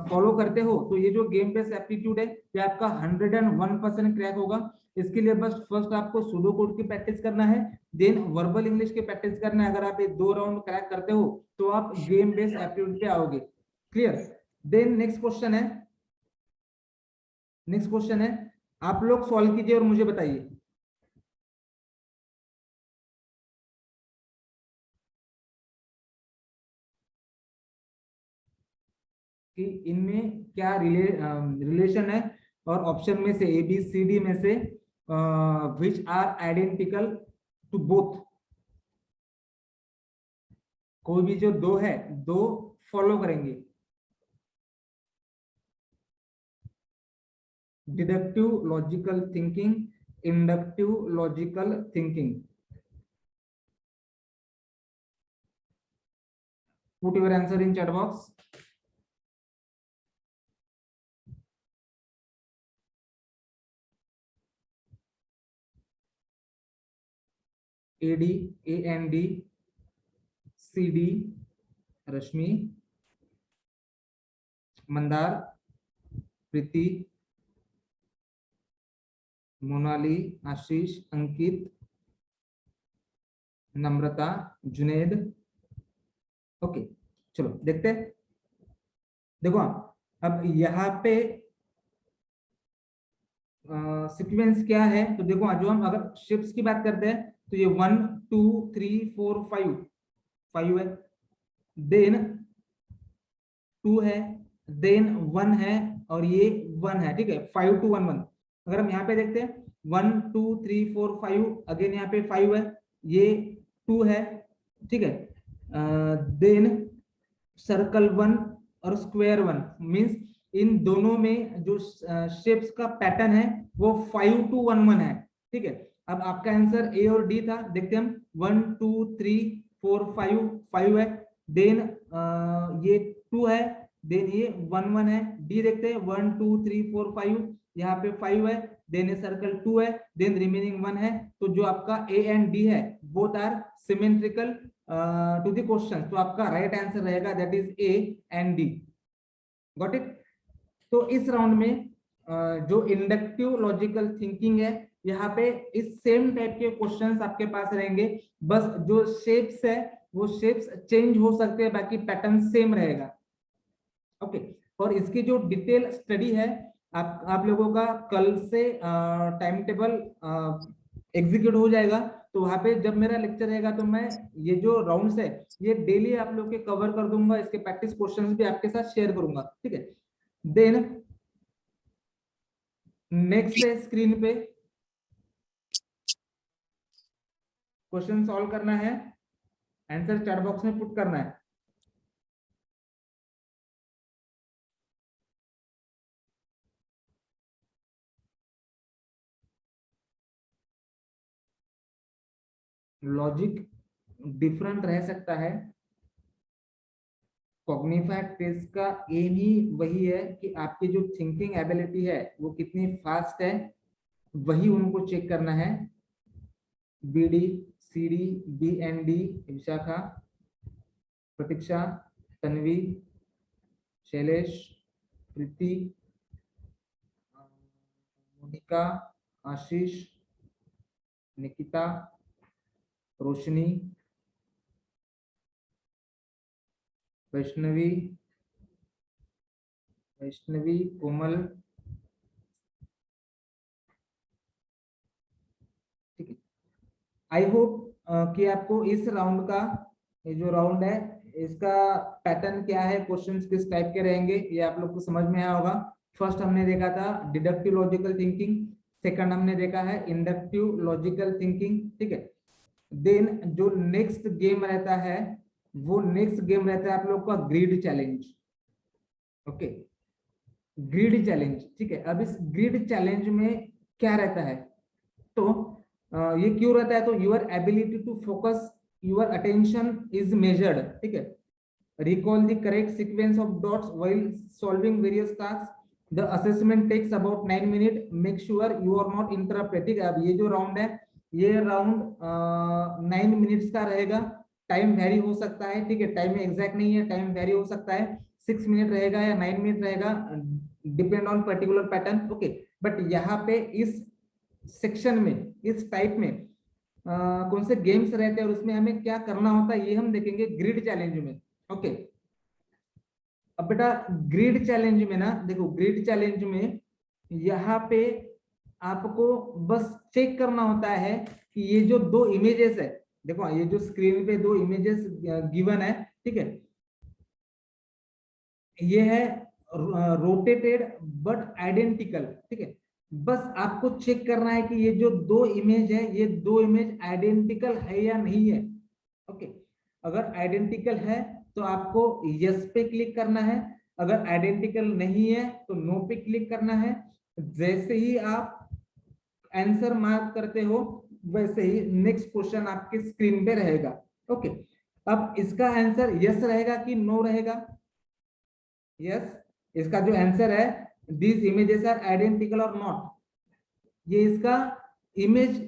फॉलो करते हो तो ये जो गेम बेस्ड एप्टीट्यूड है ये आपका 101% क्रैक होगा। इसके लिए बस फर्स्ट आपको सूडो कोड की प्रैक्टिस करना है, देन वर्बल इंग्लिश की प्रैक्टिस करना है। अगर आप ये 2 राउंड क्रैक करते हो तो आप गेम बेस्ड एप्टीट्यूड पे आओगे, क्लियर। देन नेक्स्ट क्वेश्चन है, आप लोग सॉल्व कीजिए और मुझे बताइए। कि इनमें क्या रिलेशन है, और ऑप्शन में से ए बी सी डी में से which are identical to both. कोई भी जो दो है, दो फॉलो करेंगे। Deductive logical thinking, inductive logical thinking. Put your answer in chat box. AD, A N D, C D Rashmi, Mandar, Preeti, Monali, Ashish, Ankit, Namrata, Junaid. Okay, चलो देखते हैं। देखो अब यहाँ पे सीक्वेंस क्या है, तो देखो जो हम अगर शिफ्ट्स की बात करते हैं तो ये 1 2 3 4 5 है, देन 2 है, देन 1 है, और ये 1 है, ठीक है, 5 2 1 1। अगर हम यहाँ पे देखते हैं 1 2 3 4 5, अगेन यहाँ पे 5 है, ये 2 है, ठीक है, देन सर्कल 1 और स्क्वायर 1, मींस इन दोनों में जो शेप्स का पैटर्न है वो 5 2 1 1 है, ठीक है। अब आपका आंसर ए और डी था, देखते हैं हम 1 2 3 4 5 है, देन ये 2 है, देन ये 1 1 है। डी देखते हैं 1 2 3 4 5, यहाँ पे 5 है, देन ये सर्कल 2 है, देन रिमेनिंग 1 है। तो जो आपका ए एंड डी है both are symmetrical to the question, तो आपका राइट आंसर रहेगा that is A and D. Got it. तो इस राउंड में जो इंडक्टिव लॉजिकल थिंकिंग है, यहाँ पे इस सेम टाइप के क्वेश्चंस आपके पास रहेंगे, बस जो शेप्स है वो शेप्स चेंज हो सकते हैं, बाकी पैटर्न सेम रहेगा। ओके, और इसकी जो डिटेल स्टडी है आप लोगों का कल से टाइम टेबल एग्जीक्यूट हो जाएगा। तो वहां पे जब मेरा लेक्चर रहेगा तो मैं ये जो राउंड्स है ये डेली आप लोग के कवर कर दूंगा, इसके प्रैक्टिस क्वेश्चंस भी आपके साथ शेयर करूंगा, ठीक है। देन नेक्स्ट है स्क्रीन पे क्वेश्चन सॉल्व करना है, आंसर चैट बॉक्स में पुट करना है। लॉजिक डिफरेंट रह सकता है, कॉग्निफाइड टेस्ट का एम ही वही है कि आपकी जो थिंकिंग एबिलिटी है वो कितनी फास्ट है, वही उनको चेक करना है। बी डी, सी d, b n d, Vishakha, Pratiksha, Tanvi, Shailesh, Preeti, Monika, Ashish, Nikita, Roshni, Vaishnavi, Komal, ठीक है। आई होप कि आपको इस राउंड का, ये जो राउंड है इसका पैटर्न क्या है, क्वेश्चंस किस टाइप के रहेंगे, ये आप लोग को समझ में आया होगा। फर्स्ट हमने देखा था डिडक्टिव लॉजिकल थिंकिंग, सेकंड हमने देखा है इंडक्टिव लॉजिकल थिंकिंग, ठीक है। देन जो नेक्स्ट गेम रहता है वो नेक्स्ट गेम रहता है आप लोग का grid challenge. Okay, grid challenge, ठीक है। अब इस ग्रिड चैलेंज में क्या रहता है, तो ये क्यों रहता है, तो your ability to focus your attention is measured, ठीक है। Recall the correct sequence of dots while solving various task, the assessment takes about 9 minute, make sure you are not interrupted, ठीक है। अब ये जो राउंड है ये राउंड 9 मिनट्स का रहेगा, टाइम वेरी हो सकता है, ठीक है, टाइम एग्जैक्ट नहीं है, टाइम वेरी हो सकता है, 6 मिनट रहेगा या 9 मिनट रहेगा, depend on particular pattern. Okay, but यहाँ पे इस सेक्शन में, इस टाइप में कौन से गेम्स रहते हैं और उसमें हमें क्या करना होता है ये हम देखेंगे ग्रिड चैलेंज में। ओके, अब बेटा ग्रिड चैलेंज में ना देखो, ग्रिड चैलेंज में यहाँ पे आपको बस चेक करना होता है कि ये जो दो इमेजेस है, देखो ये जो स्क्रीन पे दो इमेजेस गिवन है, ठीक है, ये है रोटेटेड बट आइडेंटिकल, ठीक है। बस आपको चेक करना है कि ये जो दो इमेज है, ये दो इमेज आइडेंटिकल है या नहीं है। ओके, अगर आइडेंटिकल है तो आपको यस पे क्लिक करना है, अगर आइडेंटिकल नहीं है तो नो पे क्लिक करना है। जैसे ही आप आंसर मार्क करते हो वैसे ही नेक्स्ट क्वेश्चन आपके स्क्रीन पे रहेगा। ओके, अब इसका आंसर यस रहेगा कि नो रहेगा? यस, इसका जो आंसर है दिस इमेजेस आर आइडेंटिकल और नॉट, ये इसका इमेज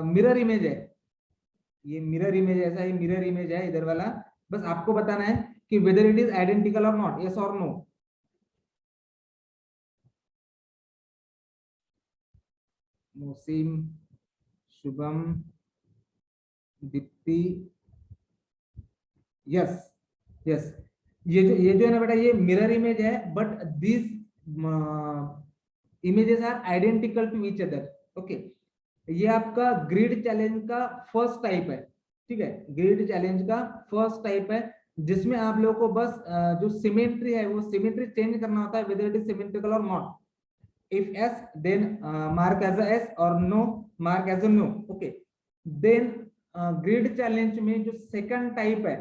मिरर इमेज है, ये मिरर इमेज, ऐसा ही मिरर इमेज है इधर वाला। बस आपको बताना है कि वेदर इट इज आइडेंटिकल और नॉट, यस और no. Mosim, Shubham, Deepti, yes yes. ये जो है ना बेटा, ये मिरर इमेज है, but this images are identical to each other. Okay, ये आपका ग्रिड चैलेंज का फर्स्ट टाइप है, ठीक है। ग्रिड चैलेंज का फर्स्ट टाइप है जिसमें आप लोगों को बस जो सिमेट्री है वो सिमेट्री चेंज करना होता है, whether it is symmetrical or not. if yes then mark as a s or no mark as a no। okay, then grid challenge में जो सेकंड टाइप है,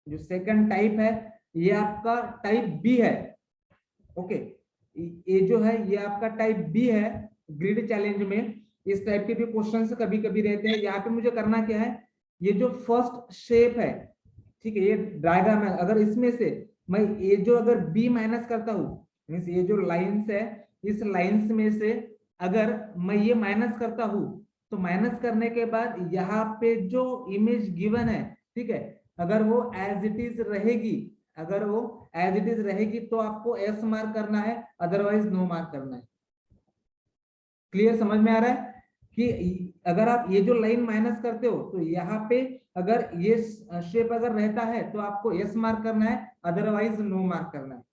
जो सेकंड टाइप है ये आपका टाइप बी है। ओके, ये जो है ये आपका टाइप बी है ग्रिड चैलेंज में। इस टाइप के भी क्वेश्चंस कभी कभी रहते हैं। यहाँ पे मुझे करना क्या है, ये जो फर्स्ट शेप है, ठीक है, ये डायग्राम है, अगर इसमें से मैं ये जो अगर बी माइनस करता हूँ, मीन्स ये जो लाइंस है इस लाइंस में से अगर मैं ये माइनस करता हूँ तो माइनस करने के बाद यहाँ पे जो इमेज गिवन है, ठीक है, अगर वो एज इट इज रहेगी, अगर वो एज इट इज रहेगी तो आपको एस मार्क करना है, अदरवाइज नो मार्क करना है। क्लियर, समझ में आ रहा है कि अगर आप ये जो लाइन माइनस करते हो तो यहाँ पे अगर ये शेप अगर रहता है तो आपको यस मार्क करना है, अदरवाइज नो मार्क करना है।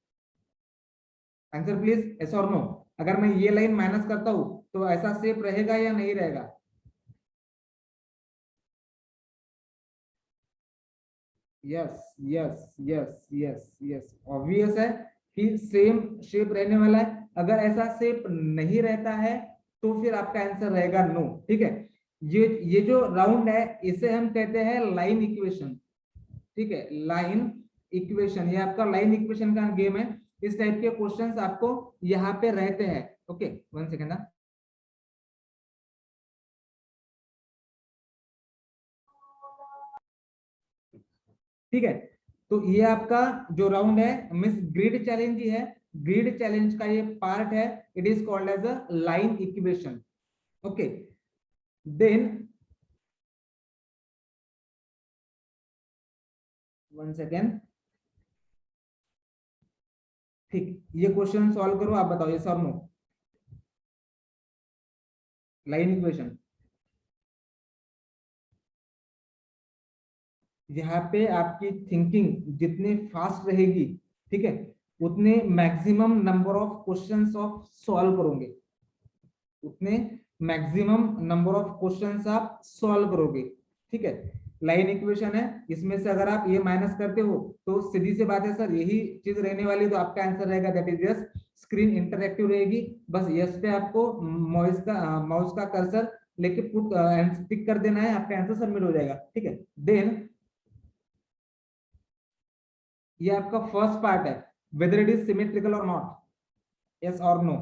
आंसर प्लीज, यस और नो। अगर मैं ये लाइन माइनस करता हूं तो ऐसा शेप रहेगा या नहीं रहेगा? Yes yes yes yes yes, obvious है कि सेम शेप रहने वाला है। अगर ऐसा शेप नहीं रहता है तो फिर आपका आंसर रहेगा नो, ठीक है। ये जो राउंड है इसे हम कहते हैं लाइन इक्वेशन, ठीक है, लाइन इक्वेशन। ये आपका लाइन इक्वेशन का गेम है। इस टाइप के क्वेश्चंस आपको यहाँ पे रहते हैं। Okay, one second. ठीक है, तो ये आपका जो राउंड है मींस ग्रिड चैलेंज ही है। ग्रिड चैलेंज का ये पार्ट है, it is called as a line equation. Okay, then one second. ठीक, ये क्वेश्चन सॉल्व करो, आप बताओ यस और नो। लाइन इक्वेशन, यहाँ पे आपकी थिंकिंग जितनी फास्ट रहेगी, ठीक है, उतने maximum number of questions of solve करोगे, उतने मैक्सिमम नंबर ऑफ क्वेश्चंस आप सॉल्व करोगे, ठीक है। लाइन इक्वेशन है, इसमें से अगर आप ये माइनस करते हो तो सीधी सी बात है सर यही चीज रहने वाली, तो आपका आंसर रहेगा that is yes. Screen interactive रहेगी, बस यस पे आपको माउस का कर्सर लेके पुट टिक कर देना है, आपका आंसर सबमिट हो जाएगा, ठीक है। देन ये आपका फर्स्ट पार्ट है, whether it is symmetrical or not, yes और no,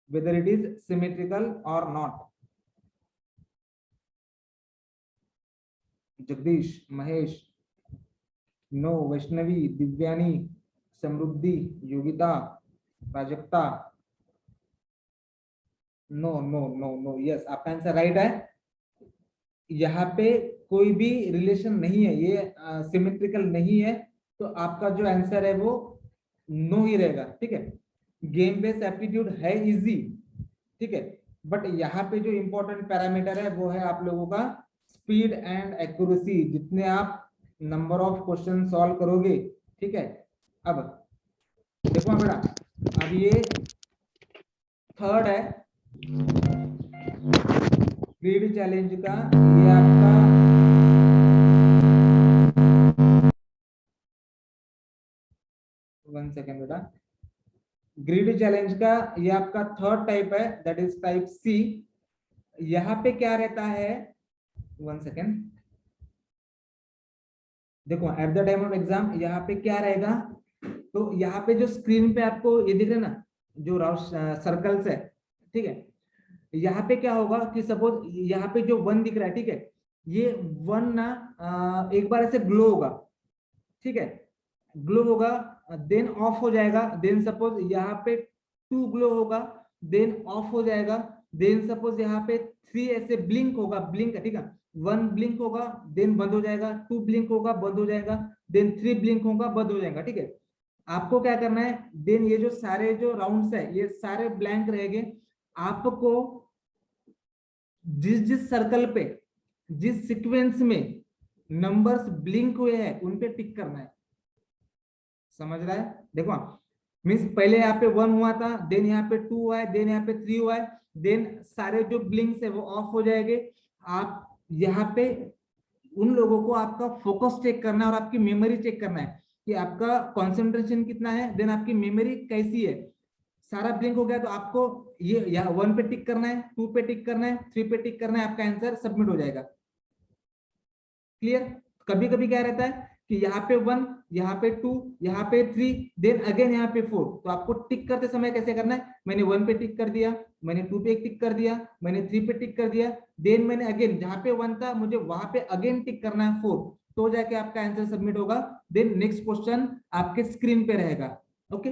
whether it is symmetrical or not। Jagdish, Mahesh, no, Vaishnavi, Divyani, Samriddhi, Yogita, Prajakta, no no no no, yes, आपका आंसर राइट है। यहाँ पे कोई भी रिलेशन नहीं है, ये सिमेट्रिकल नहीं है, तो आपका जो आंसर है वो नो ही रहेगा, ठीक है। गेम बेस्ड एप्टीट्यूड है इजी, ठीक है, बट यहाँ पे जो इंपॉर्टेंट पैरामीटर है वो है आप लोगों का स्पीड एंड एक्यूरेसी, जितने आप नंबर ऑफ क्वेश्चन सॉल्व करोगे, ठीक है। अब देखो बेटा, अब ये थर्ड है ग्रिड चैलेंज का, ये आपका सेकेंड बेटा, ग्रिड चैलेंज का ये आपका थर्ड टाइप है, दैट इज टाइप सी। यहाँ पे क्या रहता है, 1 सेकेंड, देखो at the time of exam यहाँ पे क्या रहेगा, तो यहाँ पे जो स्क्रीन पे आपको ये दिख रहा है ना, जो राउंड सर्कल्स है, ठीक है, यहाँ पे क्या होगा कि सपोज यहाँ पे जो 1 दिख रहा है, ठीक है, ये 1 ना एक बार ऐसे ग्लो होगा, ठीक है, ग्लो होगा, देन ऑफ हो जाएगा, देन सपोज यहाँ पे 2 ग्लो होगा, देन ऑफ हो जाएगा, देन सपोज यहाँ पे 3 ऐसे ब्लिंक होगा, ब्लिंक, ठीक है, 1 ब्लिंक होगा, देन बंद हो जाएगा, 2 ब्लिंक होगा, बंद हो जाएगा, देन 3 ब्लिंक होगा, बंद हो जाएगा, ठीक है। आपको क्या करना है, देन ये जो सारे जो राउंड्स है ये सारे ब्लैंक रहेंगे, आपको जिस जिस सर्कल पे, जिस सीक्वेंस में नंबर्स ब्लिंक हुए हैं उन पे टिक करना है, समझ रहा है। देखो मीन्स पहले यहाँ पे 1 हुआ था, देन यहाँ पे 2 हुआ है, देन यहाँ पे 3 हुआ है, देन सारे जो ब्लिंक्स है वो ऑफ हो जाएंगे। आप यहाँ पे उन लोगों को आपका फोकस चेक करना है और आपकी मेमोरी चेक करना है कि आपका कंसंट्रेशन कितना है, देन आपकी मेमोरी कैसी है। सारा ब्लिंक हो गया तो आपको ये यहाँ 1 पे टिक करना है, 2 पे टिक करना है, 3 पे टिक करना है, आपका आंसर सबमिट हो जाएगा। क्लियर। कभी कभी क्या रहता है कि यहाँ पे 1, यहाँ पे 2, यहाँ पे 3, देन अगेन यहाँ पे 4, तो आपको टिक करते समय कैसे करना है, मैंने 1 पे टिक कर दिया, मैंने 2 पे टिक कर दिया, मैंने 3 पे टिक कर दिया, देन मैंने अगेन जहाँ पे 1 था मुझे वहां पे अगेन टिक करना है 4, तो जाके आपका आंसर सबमिट होगा। देन नेक्स्ट क्वेश्चन आपके स्क्रीन पे रहेगा। ओके,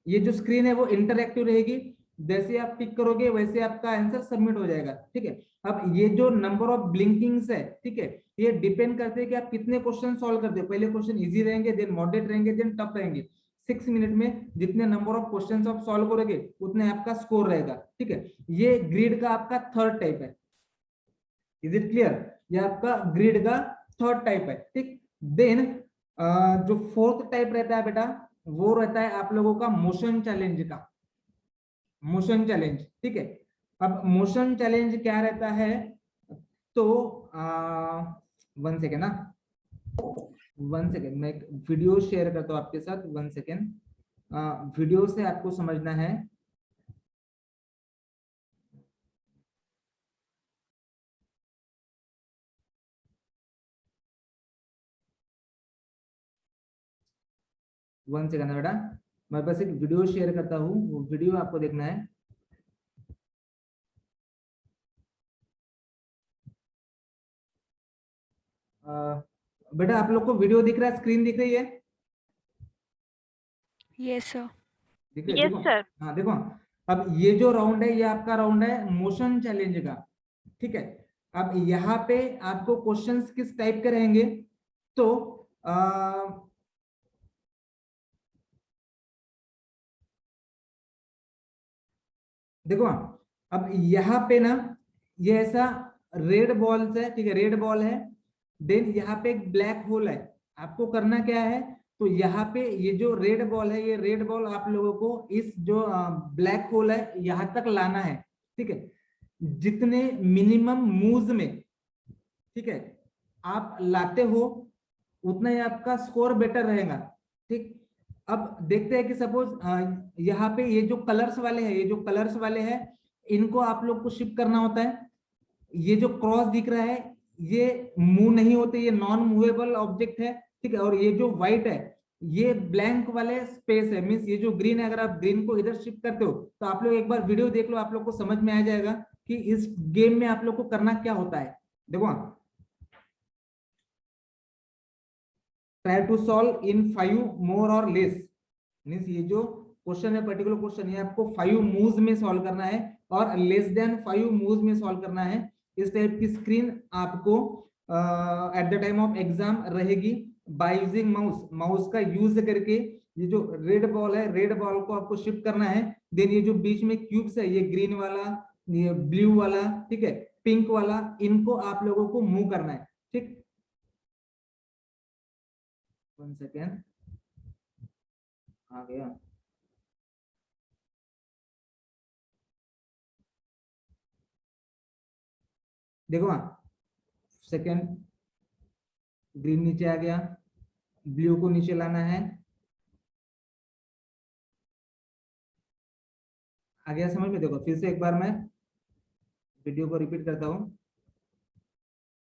ये जो स्क्रीन है वो इंटरएक्टिव रहेगी, जैसे आप टिक करोगे वैसे आपका आंसर सबमिट हो जाएगा, ठीक है। अब ये जो नंबर ऑफ ब्लिंकिंग्स है, ठीक है, ये डिपेंड करते हैं कि आप कितने क्वेश्चन सॉल्व करते हो। पहले क्वेश्चन इजी रहेंगे, देन मॉडरेट रहेंगे, देन टफ रहेंगे। 6 मिनट में जितने नंबर ऑफ क्वेश्चन आप सॉल्व करोगे उतने आपका स्कोर रहेगा, ठीक है। ये ग्रिड का आपका थर्ड टाइप है। Is it clear? ये आपका ग्रिड का थर्ड टाइप है, ठीक। देन जो फोर्थ टाइप रहता है बेटा, वो रहता है आप लोगों का मोशन चैलेंज का। मोशन चैलेंज, ठीक है। अब मोशन चैलेंज क्या रहता है, तो 1 सेकेंड ना, 1 सेकेंड, मैं एक वीडियो शेयर करता हूँ आपके साथ, 1 सेकेंड। वीडियो से आपको समझना है। वन सेकेंड बेटा, मैं बस एक वीडियो शेयर करता हूँ, वो वीडियो आपको देखना है। बेटा आप लोग को वीडियो दिख रहा है, स्क्रीन दिख रही है? Yes sir. दिख रही है? देखो, हाँ देखो, अब ये जो राउंड है ये आपका राउंड है मोशन चैलेंज का, ठीक है। अब यहाँ पे आपको क्वेश्चंस किस टाइप के रहेंगे, तो देखो, अब यहाँ पे ना ये ऐसा रेड बॉल है, ठीक है, रेड बॉल है, देन यहाँ पे एक ब्लैक होल है। आपको करना क्या है, तो यहाँ पे ये जो रेड बॉल है, ये रेड बॉल आप लोगों को इस जो ब्लैक होल है यहाँ तक लाना है, ठीक है। जितने मिनिमम मूव्स में, ठीक है, आप लाते हो उतना ही आपका स्कोर बेटर रहेगा, ठीक। अब देखते हैं कि सपोज यहाँ पे ये जो कलर्स वाले हैं, ये जो कलर्स वाले हैं, इनको आप लोग को शिफ्ट करना होता है। ये जो क्रॉस दिख रहा है ये मूव नहीं होते, ये नॉन मूवेबल ऑब्जेक्ट है, ठीक है। और ये जो व्हाइट है ये ब्लैंक वाले स्पेस है, मीन्स ये जो ग्रीन है, अगर आप ग्रीन को इधर शिफ्ट करते हो तो आप लोग एक बार वीडियो देख लो, आप लोग को समझ में आ जाएगा कि इस गेम में आप लोग को करना क्या होता है। देखो, ट्राई टू सॉल्व इन 5 मोर और लेस, मीन्स ये जो क्वेश्चन है, पर्टिकुलर क्वेश्चन है, आपको 5 मूव्स में सॉल्व करना है और लेस देन 5 मूव्स में सॉल्व करना है। इस टाइप की स्क्रीन आपको at the time of exam रहेगी। बाय यूजिंग माउस, माउस का यूज करके ये जो रेड बॉल है, रेड बॉल को आपको शिफ्ट करना है। देन ये जो बीच में क्यूब्स है, ये ग्रीन वाला, ये ब्लू वाला, ठीक है, पिंक वाला, इनको आप लोगों को मूव करना है, ठीक। 1 सेकेंड, आ गया। देखो सेकेंड, ग्रीन नीचे आ गया, ब्लू को नीचे लाना है, आ गया समझ में? देखो फिर से एक बार मैं वीडियो को रिपीट करता हूँ।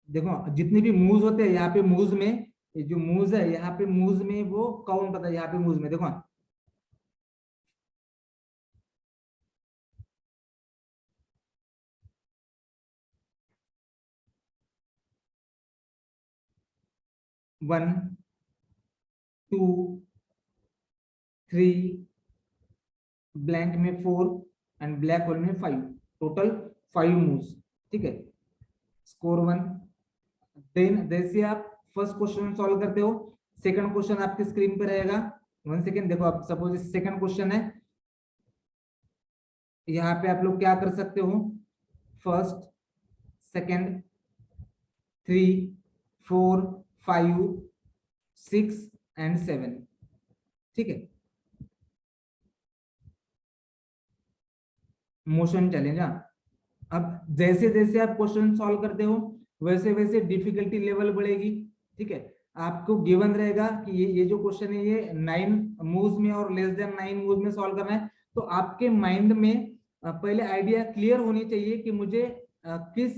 देखो जितने भी मूव्स होते हैं यहाँ पे मूव्स में, ये जो मूव्स है यहाँ पे मूव्स में वो काउंट होता है। यहाँ पे मूव्स में देखो 1 2 3 ब्लैंक में 4 एंड ब्लैक होल में 5, टोटल 5 मूव्स। ठीक है, स्कोर 1। देन जैसे आप फर्स्ट क्वेश्चन सॉल्व करते हो, सेकंड क्वेश्चन आपकी स्क्रीन पे रहेगा। 1 सेकेंड, देखो आप सपोज सेकंड क्वेश्चन है, यहाँ पे आप लोग क्या कर सकते हो, फर्स्ट, सेकंड, 3 4 5 6 एंड 7। ठीक है, मोशन चैलेंज। अब जैसे जैसे आप क्वेश्चन सॉल्व करते हो वैसे वैसे डिफिकल्टी लेवल बढ़ेगी। ठीक है, आपको गिवन रहेगा कि ये जो क्वेश्चन है ये 9 मूव्स में और लेस देन 9 मूव्स में सॉल्व करना है। तो आपके माइंड में पहले आइडिया क्लियर होनी चाहिए कि मुझे किस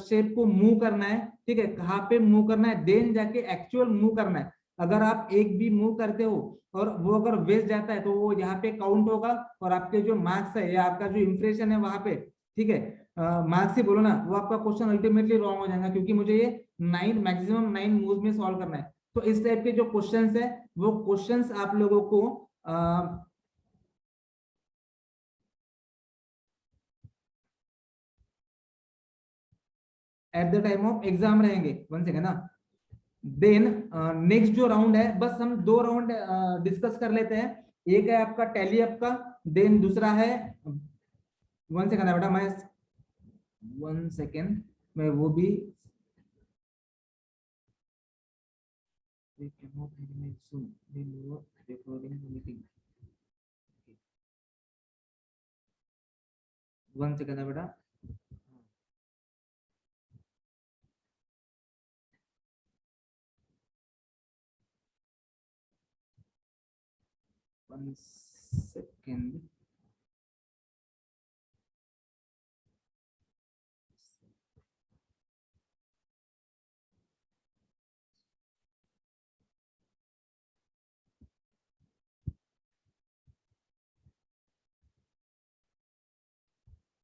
शेप को मूव करना है। ठीक है, कहाँ पे मूव करना है, देन जाके एक्चुअल मूव करना है। अगर आप एक भी मूव करते हो और वो अगर वेस्ट जाता है तो वो यहाँ पे काउंट होगा, और आपके जो मार्क्स है या आपका जो इंप्रेशन है वहां पे, ठीक है, मार्क्स ही बोलो ना, वो आपका क्वेश्चन अल्टीमेटली रॉन्ग हो जाएगा, क्योंकि मुझे ये 9 मैक्सिमम 9 मूव्स में सॉल्व करना है। तो इस टाइप के जो क्वेश्चंस है वो क्वेश्चंस आप लोगों को at the time of exam रहेंगे। 1 सेकेंड ना। देन नेक्स्ट जो राउंड है, बस हम 2 राउंड डिस्कस कर लेते हैं। एक है आपका टैली अप का, देन दूसरा है 1 सेकेंड है बेटा, मैं 1 सेकेंड मैं वो भी मीटिंग 1 सेकेंड है बेटा। One second.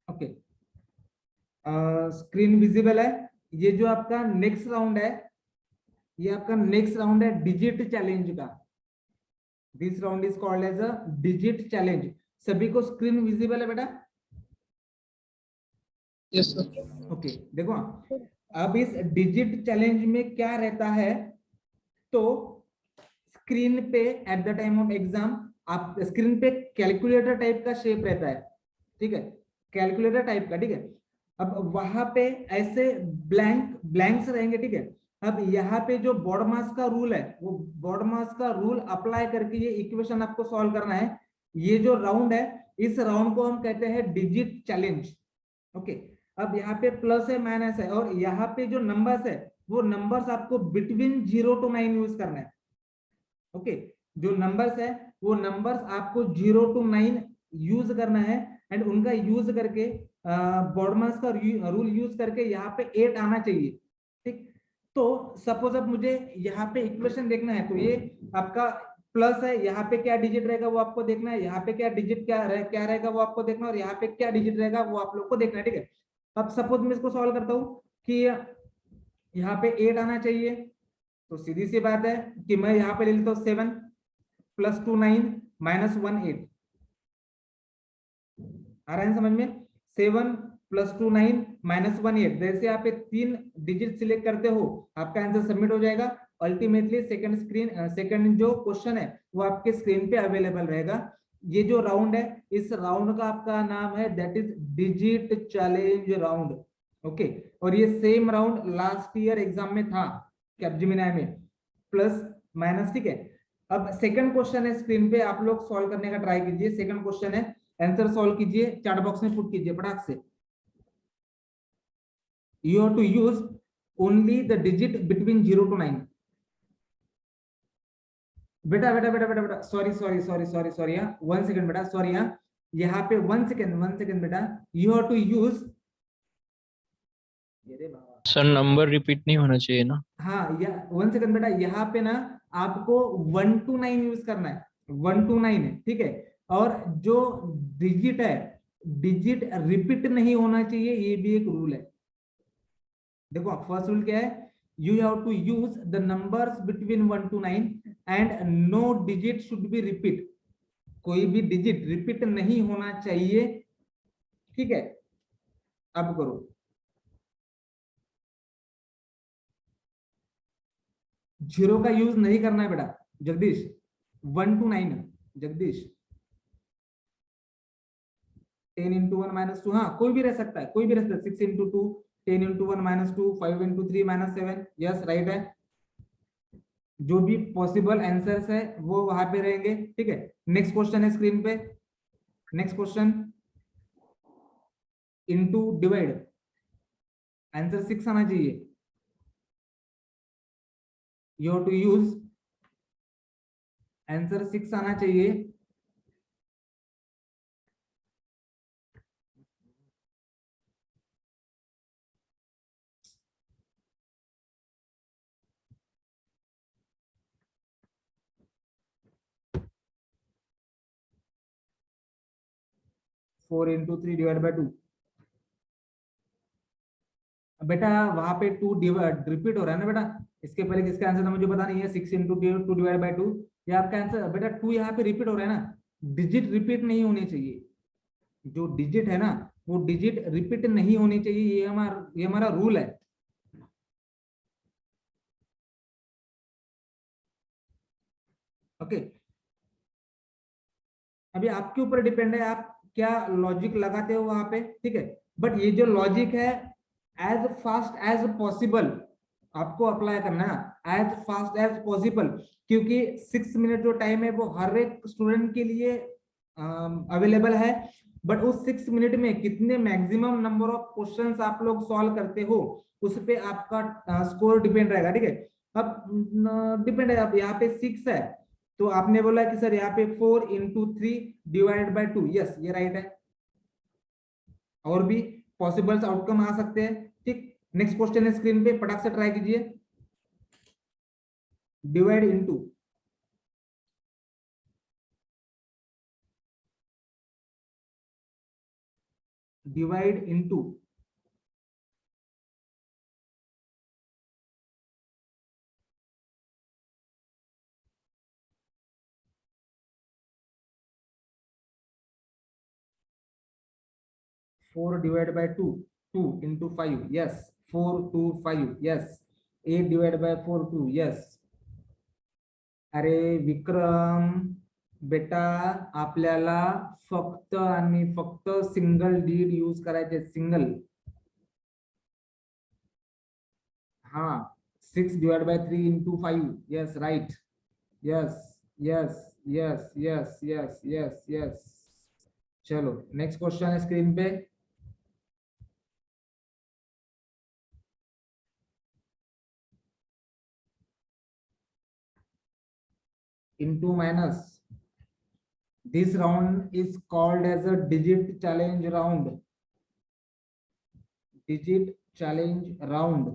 Okay, screen visible है। ये जो आपका नेक्स्ट राउंड है, ये आपका नेक्स्ट राउंड है डिजिट चैलेंज का। This round is called as a digit challenge. सभी को स्क्रीन विजिबल है बेटा? Yes sir. ओके, देखो अब इस डिजिट चैलेंज में क्या रहता है, तो स्क्रीन पे at the time of exam आप स्क्रीन पे कैलकुलेटर टाइप का शेप रहता है। ठीक है, कैलकुलेटर टाइप का। ठीक है, अब वहां पे ऐसे ब्लैंक्स रहेंगे। ठीक है, अब यहाँ पे जो बॉडमास का रूल है, वो बॉडमास का रूल अप्लाई करके ये इक्वेशन आपको सॉल्व करना है। ये जो राउंड है, इस राउंड को हम कहते हैं डिजिट चैलेंज। ओके, अब यहाँ पे प्लस है, माइनस है, और यहाँ पे जो नंबर्स है वो नंबर्स आपको बिटवीन 0 to 9 यूज करना है। ओके, जो नंबर्स है वो नंबर्स आपको 0 to 9 यूज करना है, एंड उनका यूज करके बॉडमास का रूल यूज करके यहाँ पे 8 आना चाहिए। ठीक, तो सपोज अब मुझे यहाँ पे इक्वेशन देखना है, तो ये आपका प्लस है, यहाँ पे क्या डिजिट रहेगा वो आपको देखना है, यहाँ पे क्या डिजिट क्या रहेगा वो आपको देखना है, और यहाँ पे क्या डिजिट रहेगा वो आप लोग को देखना है। ठीक है, अब सपोज मैं इसको सॉल्व करता हूँ कि यहाँ पे 8 आना चाहिए, तो सीधी सी बात है कि मैं यहाँ पे ले लेता हूँ 7 + 2 9 -1 8। आ रहा है समझ में? 7 + 2 9 -1 8। जैसे आप 3 डिजिट सिलेक्ट करते हो आपका आंसर सबमिट हो जाएगा। अल्टीमेटली सेकंड जो क्वेश्चन है वो आपके स्क्रीन पे अवेलेबल रहेगा। ये जो राउंड है, इस राउंड का आपका नाम है that is digit challenge round. Okay, और ये same round last year exam में था कैपजेमिनी में, प्लस माइनस। ठीक है, अब सेकंड क्वेश्चन है स्क्रीन पे, आप लोग सॉल्व करने का ट्राई कीजिए। सेकंड क्वेश्चन है, आंसर सॉल्व कीजिए, चैट बॉक्स में पुट कीजिए फटाक से। You have to use only the digit between 0 to 9। बेटा बेटा बेटा बेटा बेटा, sorry sorry sorry sorry sorry, 1 second बेटा, सॉरी। यहाँ पे 1 सेकेंड बेटा, you have to use, sir number repeat नहीं होना चाहिए ना? हाँ, 1 सेकेंड बेटा, यहाँ पे ना आपको 1 to 9 यूज करना है, 1 to 9 है, ठीक है। और जो डिजिट है, डिजिट रिपीट नहीं होना चाहिए, ये भी एक रूल है। देखो फर्स्ट रूल क्या है, you have to use the numbers between 1 to 9 and no digit should be repeat, कोई भी डिजिट रिपीट नहीं होना चाहिए, ठीक है। अब करो, जीरो का यूज नहीं करना है बेटा Jagdish, 1 to 9 Jagdish, 10 into 1 minus 2, हाँ कोई भी रह सकता है, कोई भी रह सकता है, 6 into 2, 10 into 1 minus 2, 5 into 3 minus 7, yes right है। जो भी पॉसिबल आंसर्स है वो वहां पे रहेंगे, ठीक है। नेक्स्ट क्वेश्चन है स्क्रीन पे, next question, into divide, answer 6 आना चाहिए, you have to use, answer 6 आना चाहिए। Four into three divide by two, बेटा वहां पे 2 रिपीट हो रहा है ना बेटा, इसके पहले किसका आंसर था मुझे पता नहीं है, 6 इंटू 2 डिवाइड बाई 2, ये आपका आंसर बेटा। 2 यहाँ पे रिपीट हो रहा है ना, डिजिट रिपीट नहीं होनी चाहिए, जो डिजिट है ना वो डिजिट रिपीट नहीं होनी चाहिए, ये हमारा रूल है, ओके। अभी आपके ऊपर डिपेंड है, आप क्या लॉजिक लगाते हो वहां पे, ठीक है। बट ये जो लॉजिक है, एज फास्ट एज पॉसिबल आपको अप्लाई करना है, एज फास्ट एज पॉसिबल, क्योंकि 6 मिनट जो टाइम है वो हर एक स्टूडेंट के लिए अवेलेबल है। बट उस 6 मिनट में कितने मैक्सिमम नंबर ऑफ क्वेश्चंस आप लोग सॉल्व करते हो, उस पे आपका स्कोर डिपेंड रहेगा, ठीक है। अब डिपेंड है, अब यहाँ पे 6 है, तो आपने बोला कि सर यहाँ पे 4 इंटू 3 डिवाइड बाई 2, यस ये राइट है। और भी पॉसिबल आउटकम आ सकते हैं, ठीक। नेक्स्ट क्वेश्चन है स्क्रीन पे, फटाक से ट्राई कीजिए, divide into, divide into 4 divided by 2, 2 into 5, yes, 4 to 5, yes, 8 divided by 4, 2, yes। अरे विक्रम बेटा, आपल्याला फक्त आणि फक्त सिंगल डीड यूज करायचे, सिंगल, हाँ 6 divided by 3 into 5, yes right, yes yes yes yes yes yes yes। चलो नेक्स्ट क्वेश्चन है स्क्रीन पे, into minus, this round is called as a digit challenge round, digit challenge round।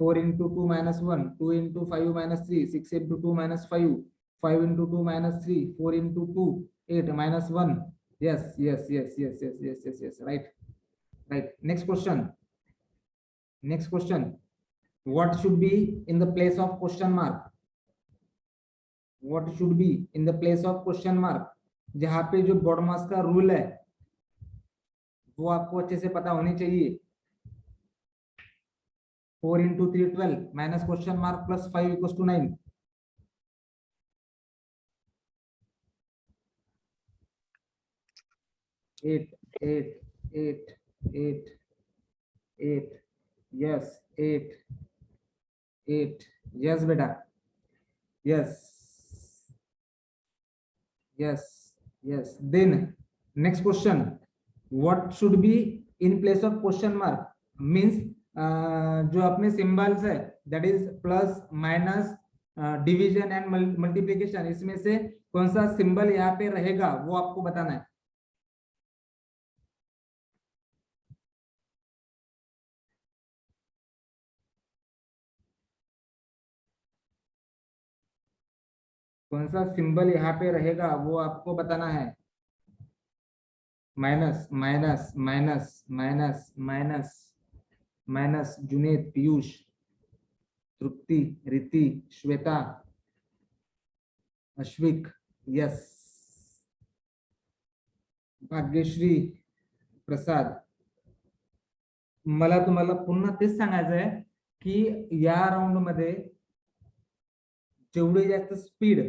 Four into two minus one, 2 into 5 minus 3, 6 into 2 minus 5, 5 into 2 minus 3, 4 into 2 8 minus 1, yes yes yes yes yes yes yes yes right right। next question, next question, what should be in the place of question mark, what should be in the place of question mark, जहां पे जो बॉडमास का रूल है वो आपको अच्छे से पता होनी चाहिए। 4 into 3 12 minus question mark plus 5 equals to 9, 8 8 8 8 8, yes 8 8, yes beta, yes yes yes। then next question, what should be in place of question mark means जो अपने सिंबल्स है that is plus minus division and multiplication, इसमें से कौन सा सिंबल यहाँ पे रहेगा वो आपको बताना है। कौन सा सिंबल यहाँ पे रहेगा वो आपको बताना है। Minus minus minus minus minus minus, Juned, Piyush, Tripti, Riti, Shweta, Ashvik, yes, Bhagyashree, Prasad. मला तुम्हाला पुन्हा तेच सांगायचं आहे की या राऊंड मध्ये जेवढी जास्त स्पीड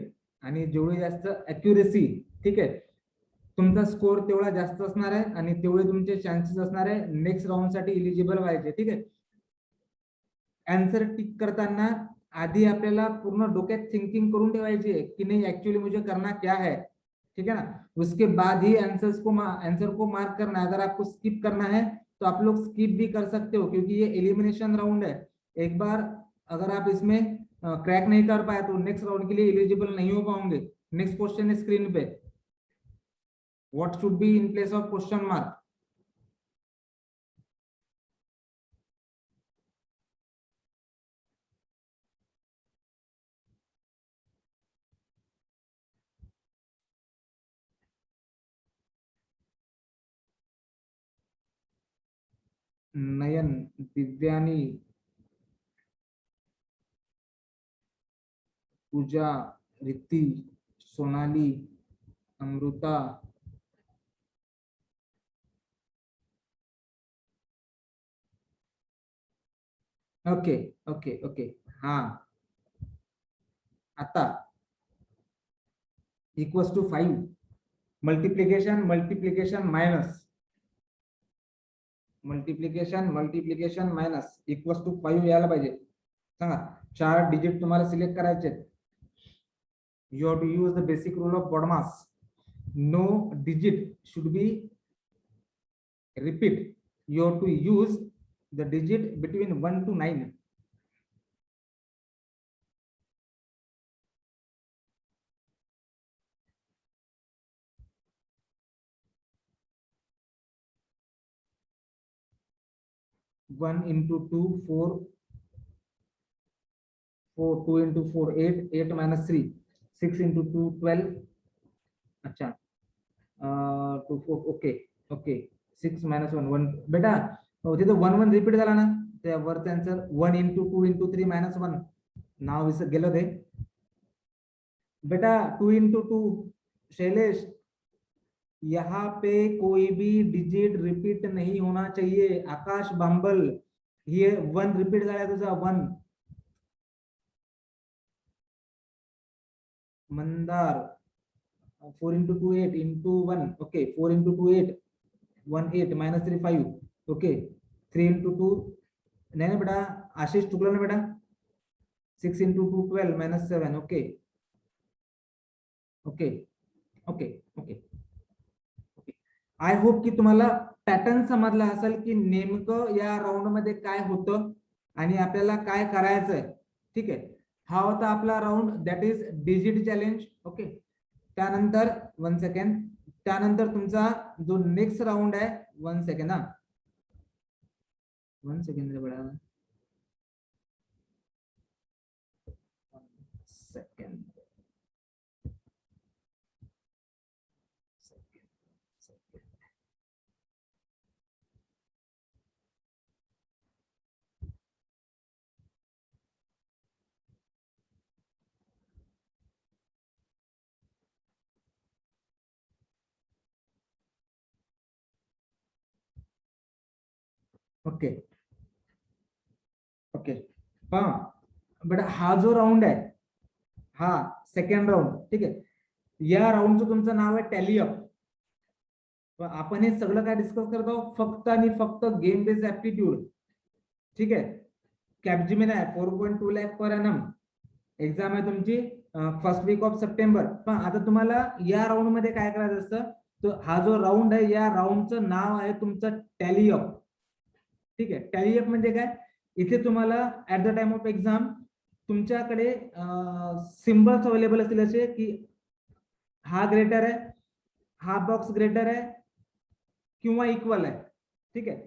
आणि जेवढी जास्त अॅक्युरेसी, ठीक आहे, तुमचा स्कोर तेवढा जास्त असणार आहे आणि तेवढे तुमचे चान्सेस असणार आहे नेक्स्ट राऊंड साठी इलिजिबल व्हायचे, ठीक आहे। आंसर टिक करताना आधी आपल्याला पूर्ण डोक्यात थिंकिंग करून ठेवायची है कि नहीं एक्चुअली मुझे करना क्या है, ठीक है ना। उसके बाद ही आंसर को मार्क करना है। अगर आपको स्किप करना है तो आप लोग स्किप भी कर सकते हो, क्योंकि ये एलिमिनेशन राउंड है। एक बार अगर आप इसमें क्रैक नहीं कर पाए तो नेक्स्ट राउंड के लिए एलिजिबल नहीं हो पाओगे। नेक्स्ट क्वेश्चन है स्क्रीन पे, what should be in place of question mark. Nayan, Divyani, Pooja, Riti, Sonali, Amrita, okay okay okay, हाँ आता equals to 5, multiplication multiplication minus multiplication multiplication minus equals to 5 यायला पाहिजे। सांगा 4 डिजिट तुम्हाला सिलेक्ट करायचे आहेत। You have to use the basic rule of BODMAS, no digit should be repeat, you have to use the digit between 1 to 9. One into 2 4, 2 into 4 8, 8 minus 3 6 into 2 12, अच्छा 2 4 ओके ओके 6 minus 1 1 बेटा तिथे 1 1 रिपीट झाला ना, त्या वरचा आन्सर 1 into 2 into 3 minus 1 नाव विसर गेलं ते बेटा। 2 into 2 शैलेश, यहाँ पे कोई भी डिजिट रिपीट नहीं होना चाहिए। आकाश बांबल, ये 1 रिपीट झाला तुझा 1। Mandar 4 into 2 8 into 1 okay 4 into 2 8 1 8 minus 3 5 okay 3 into 2 नहीं ना बेटा, आशीष चुकला ना बेटा। 6 into 2 12 minus 7 okay okay okay okay. I hope की तुम्हाला पॅटर्न समजला असेल की नेमकं या राऊंड मध्ये काय होतं आणि आपल्याला काय करायचंय, ठीक आहे। हा होता आपला round that is digit challenge, okay. त्यानंतर 1 सेकंड, त्यानंतर तुमचा जो नेक्स्ट राऊंड आहे 1 सेकंड, हा 1 सेकंड रे बडा, 1 सेकंड ओके ओके। हा बेटा हा जो राऊंड आहे हा सेकंड राऊंड, ठीक आहे। या राऊंडचं तुमचं नाव आहे टॅली अप। आपण हे सगळं काय डिस्कस करतो फक्त आणि फक्त गेम बेस्ड ऍप्टिट्यूड, ठीक आहे। कॅपजिमिनी आहे 4.2 लाख पर एनम, एग्जाम आहे तुमची फर्स्ट वीक ऑफ सप्टेंबर। पण आता तुम्हाला या राऊंड मध्ये काय करायचं असतं, तो हा जो राऊंड आहे या राऊंडचं नाव आहे तुमचं टॅली अप, ठीक आहे. टॅली अप म्हणजे काय, इथे तुम्हाला at the time of exam तुमच्याकडे सिम्बल्स अवेलेबल असतील असे की हा ग्रेटर आहे, हा बॉक्स ग्रेटर आहे किंवा इक्वल आहे. ठीक आहे.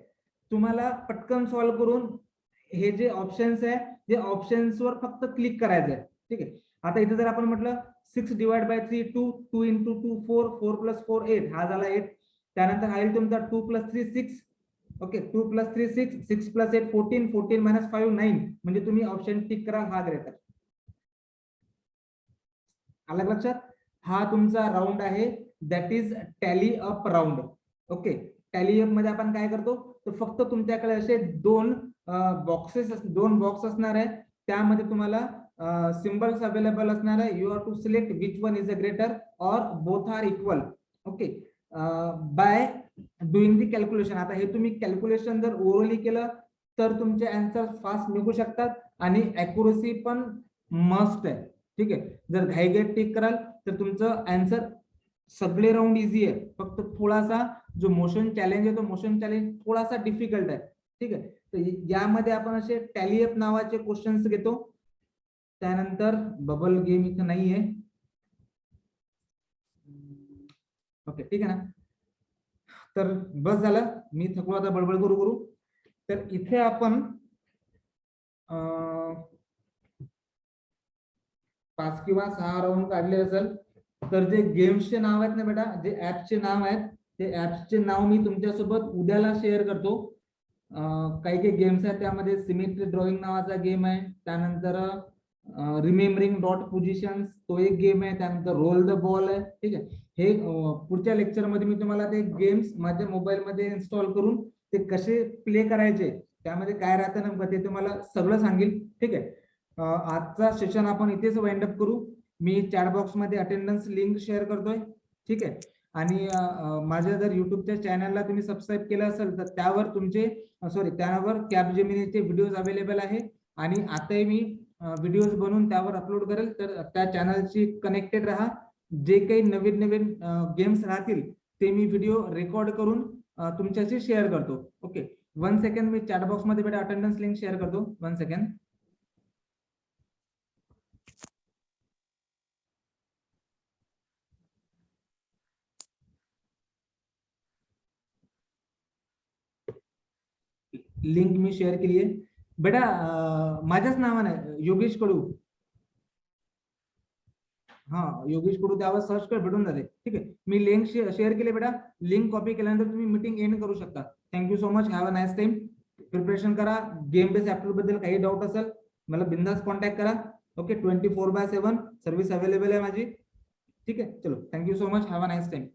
तुम्हाला पटकन सॉल्व्ह करून हे जे ऑप्शन्स आहे ते ऑप्शन्सवर फक्त क्लिक करायचं आहे. ठीक आहे. आता इथे जर आपण म्हटलं 6 डिवाइड बाय 3 2, 2 इंटू 2 4, 4 प्लस 4 8, हा झाला 8. त्यानंतर हा येईल तुमचा 2 plus 3 6. Okay, 2 plus 3 6, 6 plus 8 14, 14 minus 5 9. म्हणजे तुम्ही ऑप्शन टिक करा हा ग्रेटर. आलं लक्षात. हा तुमचा राऊंड आहे, that is tally up round. Okay, tally up मध्ये आपण काय करतो, तर फक्त तुमच्याकडे असे दोन बॉक्स असणार आहे. त्यामध्ये तुम्हाला सिम्बल्स अवेलेबल असणार आहे. You have to select which one is a greater or both are equal. Okay, by doing the calculation. आता हे तुम्ही कॅल्क्युलेशन जर ओव्हरली केलं तर तुमचे आन्सर फास्ट निघू शकतात आणि अॅक्युरसी पण मस्ट आहे. ठीक आहे. जर घाईघाईत टिक कराल तर तुमचं आन्सर सगळे राऊंड इझी आहे. फक्त थोडासा जो मोशन चॅलेंज आहे तो मोशन चॅलेंज थोडासा डिफिकल्ट आहे. ठीक आहे. तर यामध्ये आपण असे टॅली अप नावाचे क्वेश्चन्स घेतो. त्यानंतर बबल गेम इथं नाही आहे. ओके, ठीक आहे ना. तर बस झालं, मी थकलो आता बडबड करू करू. तर इथे आपण 5 किंवा 6 राऊंड काढले असेल. तर जे गेम्सचे नाव आहेत ना बेटा, जे ऍप्सचे नाव आहेत, ते ऍप्सचे नाव मी तुमच्यासोबत उद्याला शेअर करतो. काही काही गेम्स आहेत, त्यामध्ये सिमेट्री ड्रॉइंग नावाचा गेम आहे. त्यानंतर रिमेंबरिंग डॉट पोझिशन्स तो एक गेम आहे. त्यानंतर रोल द बॉल आहे. ठीक आहे. हे पुढच्या लेक्चर मध्ये मी तुम्हाला ते गेम्स माझ्या मोबाईल मध्ये इन्स्टॉल करून ते कसे प्ले करायचे, त्यामध्ये काय राहतं नेमकं ते तुम्हाला सगळं सांगेल. ठीक आहे. आजचा सेशन आपण इथेच वाइंड अप करू. मी चॅट बॉक्स मध्ये अटेंडन्स लिंक शेअर करतोय. ठीक आहे. आणि माझ्या जर युट्यूबच्या चॅनलला तुम्ही सबस्क्राईब केलं असेल तर त्यावर तुमचे त्यावर कॅपजेमिनीचे व्हिडिओज अवेलेबल आहे. आणि आताही मी व्हिडिओज बनवून त्यावर अपलोड करेल. तर त्या चॅनलशी कनेक्टेड राहा. जे काही नवीन नवीन गेम्स राहतील ते मी व्हिडिओ रेकॉर्ड करून तुमच्याशी शेअर करतो. ओके, 1 सेकंड, मी चॅट बॉक्स मध्ये बेटा अटेंडन्स लिंक शेअर करतो. 1 सेकंड. लिंक मी शेअर केली आहे बेटा. माझ्याच नावाने योगेश कडू. हा, योगेश कडू त्यावर सर्च कर, भेटून जाते. ठीक आहे. मी लिंक शेअर केली बेटा. लिंक कॉपी केल्यानंतर तुम्ही मीटिंग एंड करू शकता. Thank you so much. Have a nice time. Preparation करा. गेम बेस्ड ऍप्टिट्यूड बद्दल काही डाऊट असेल मला बिंदास कॉन्टॅक्ट करा. ओके, 24/7 सर्व्हिस अवेलेबल आहे माझी. ठीक आहे. चलो, thank you so much. Have a nice time.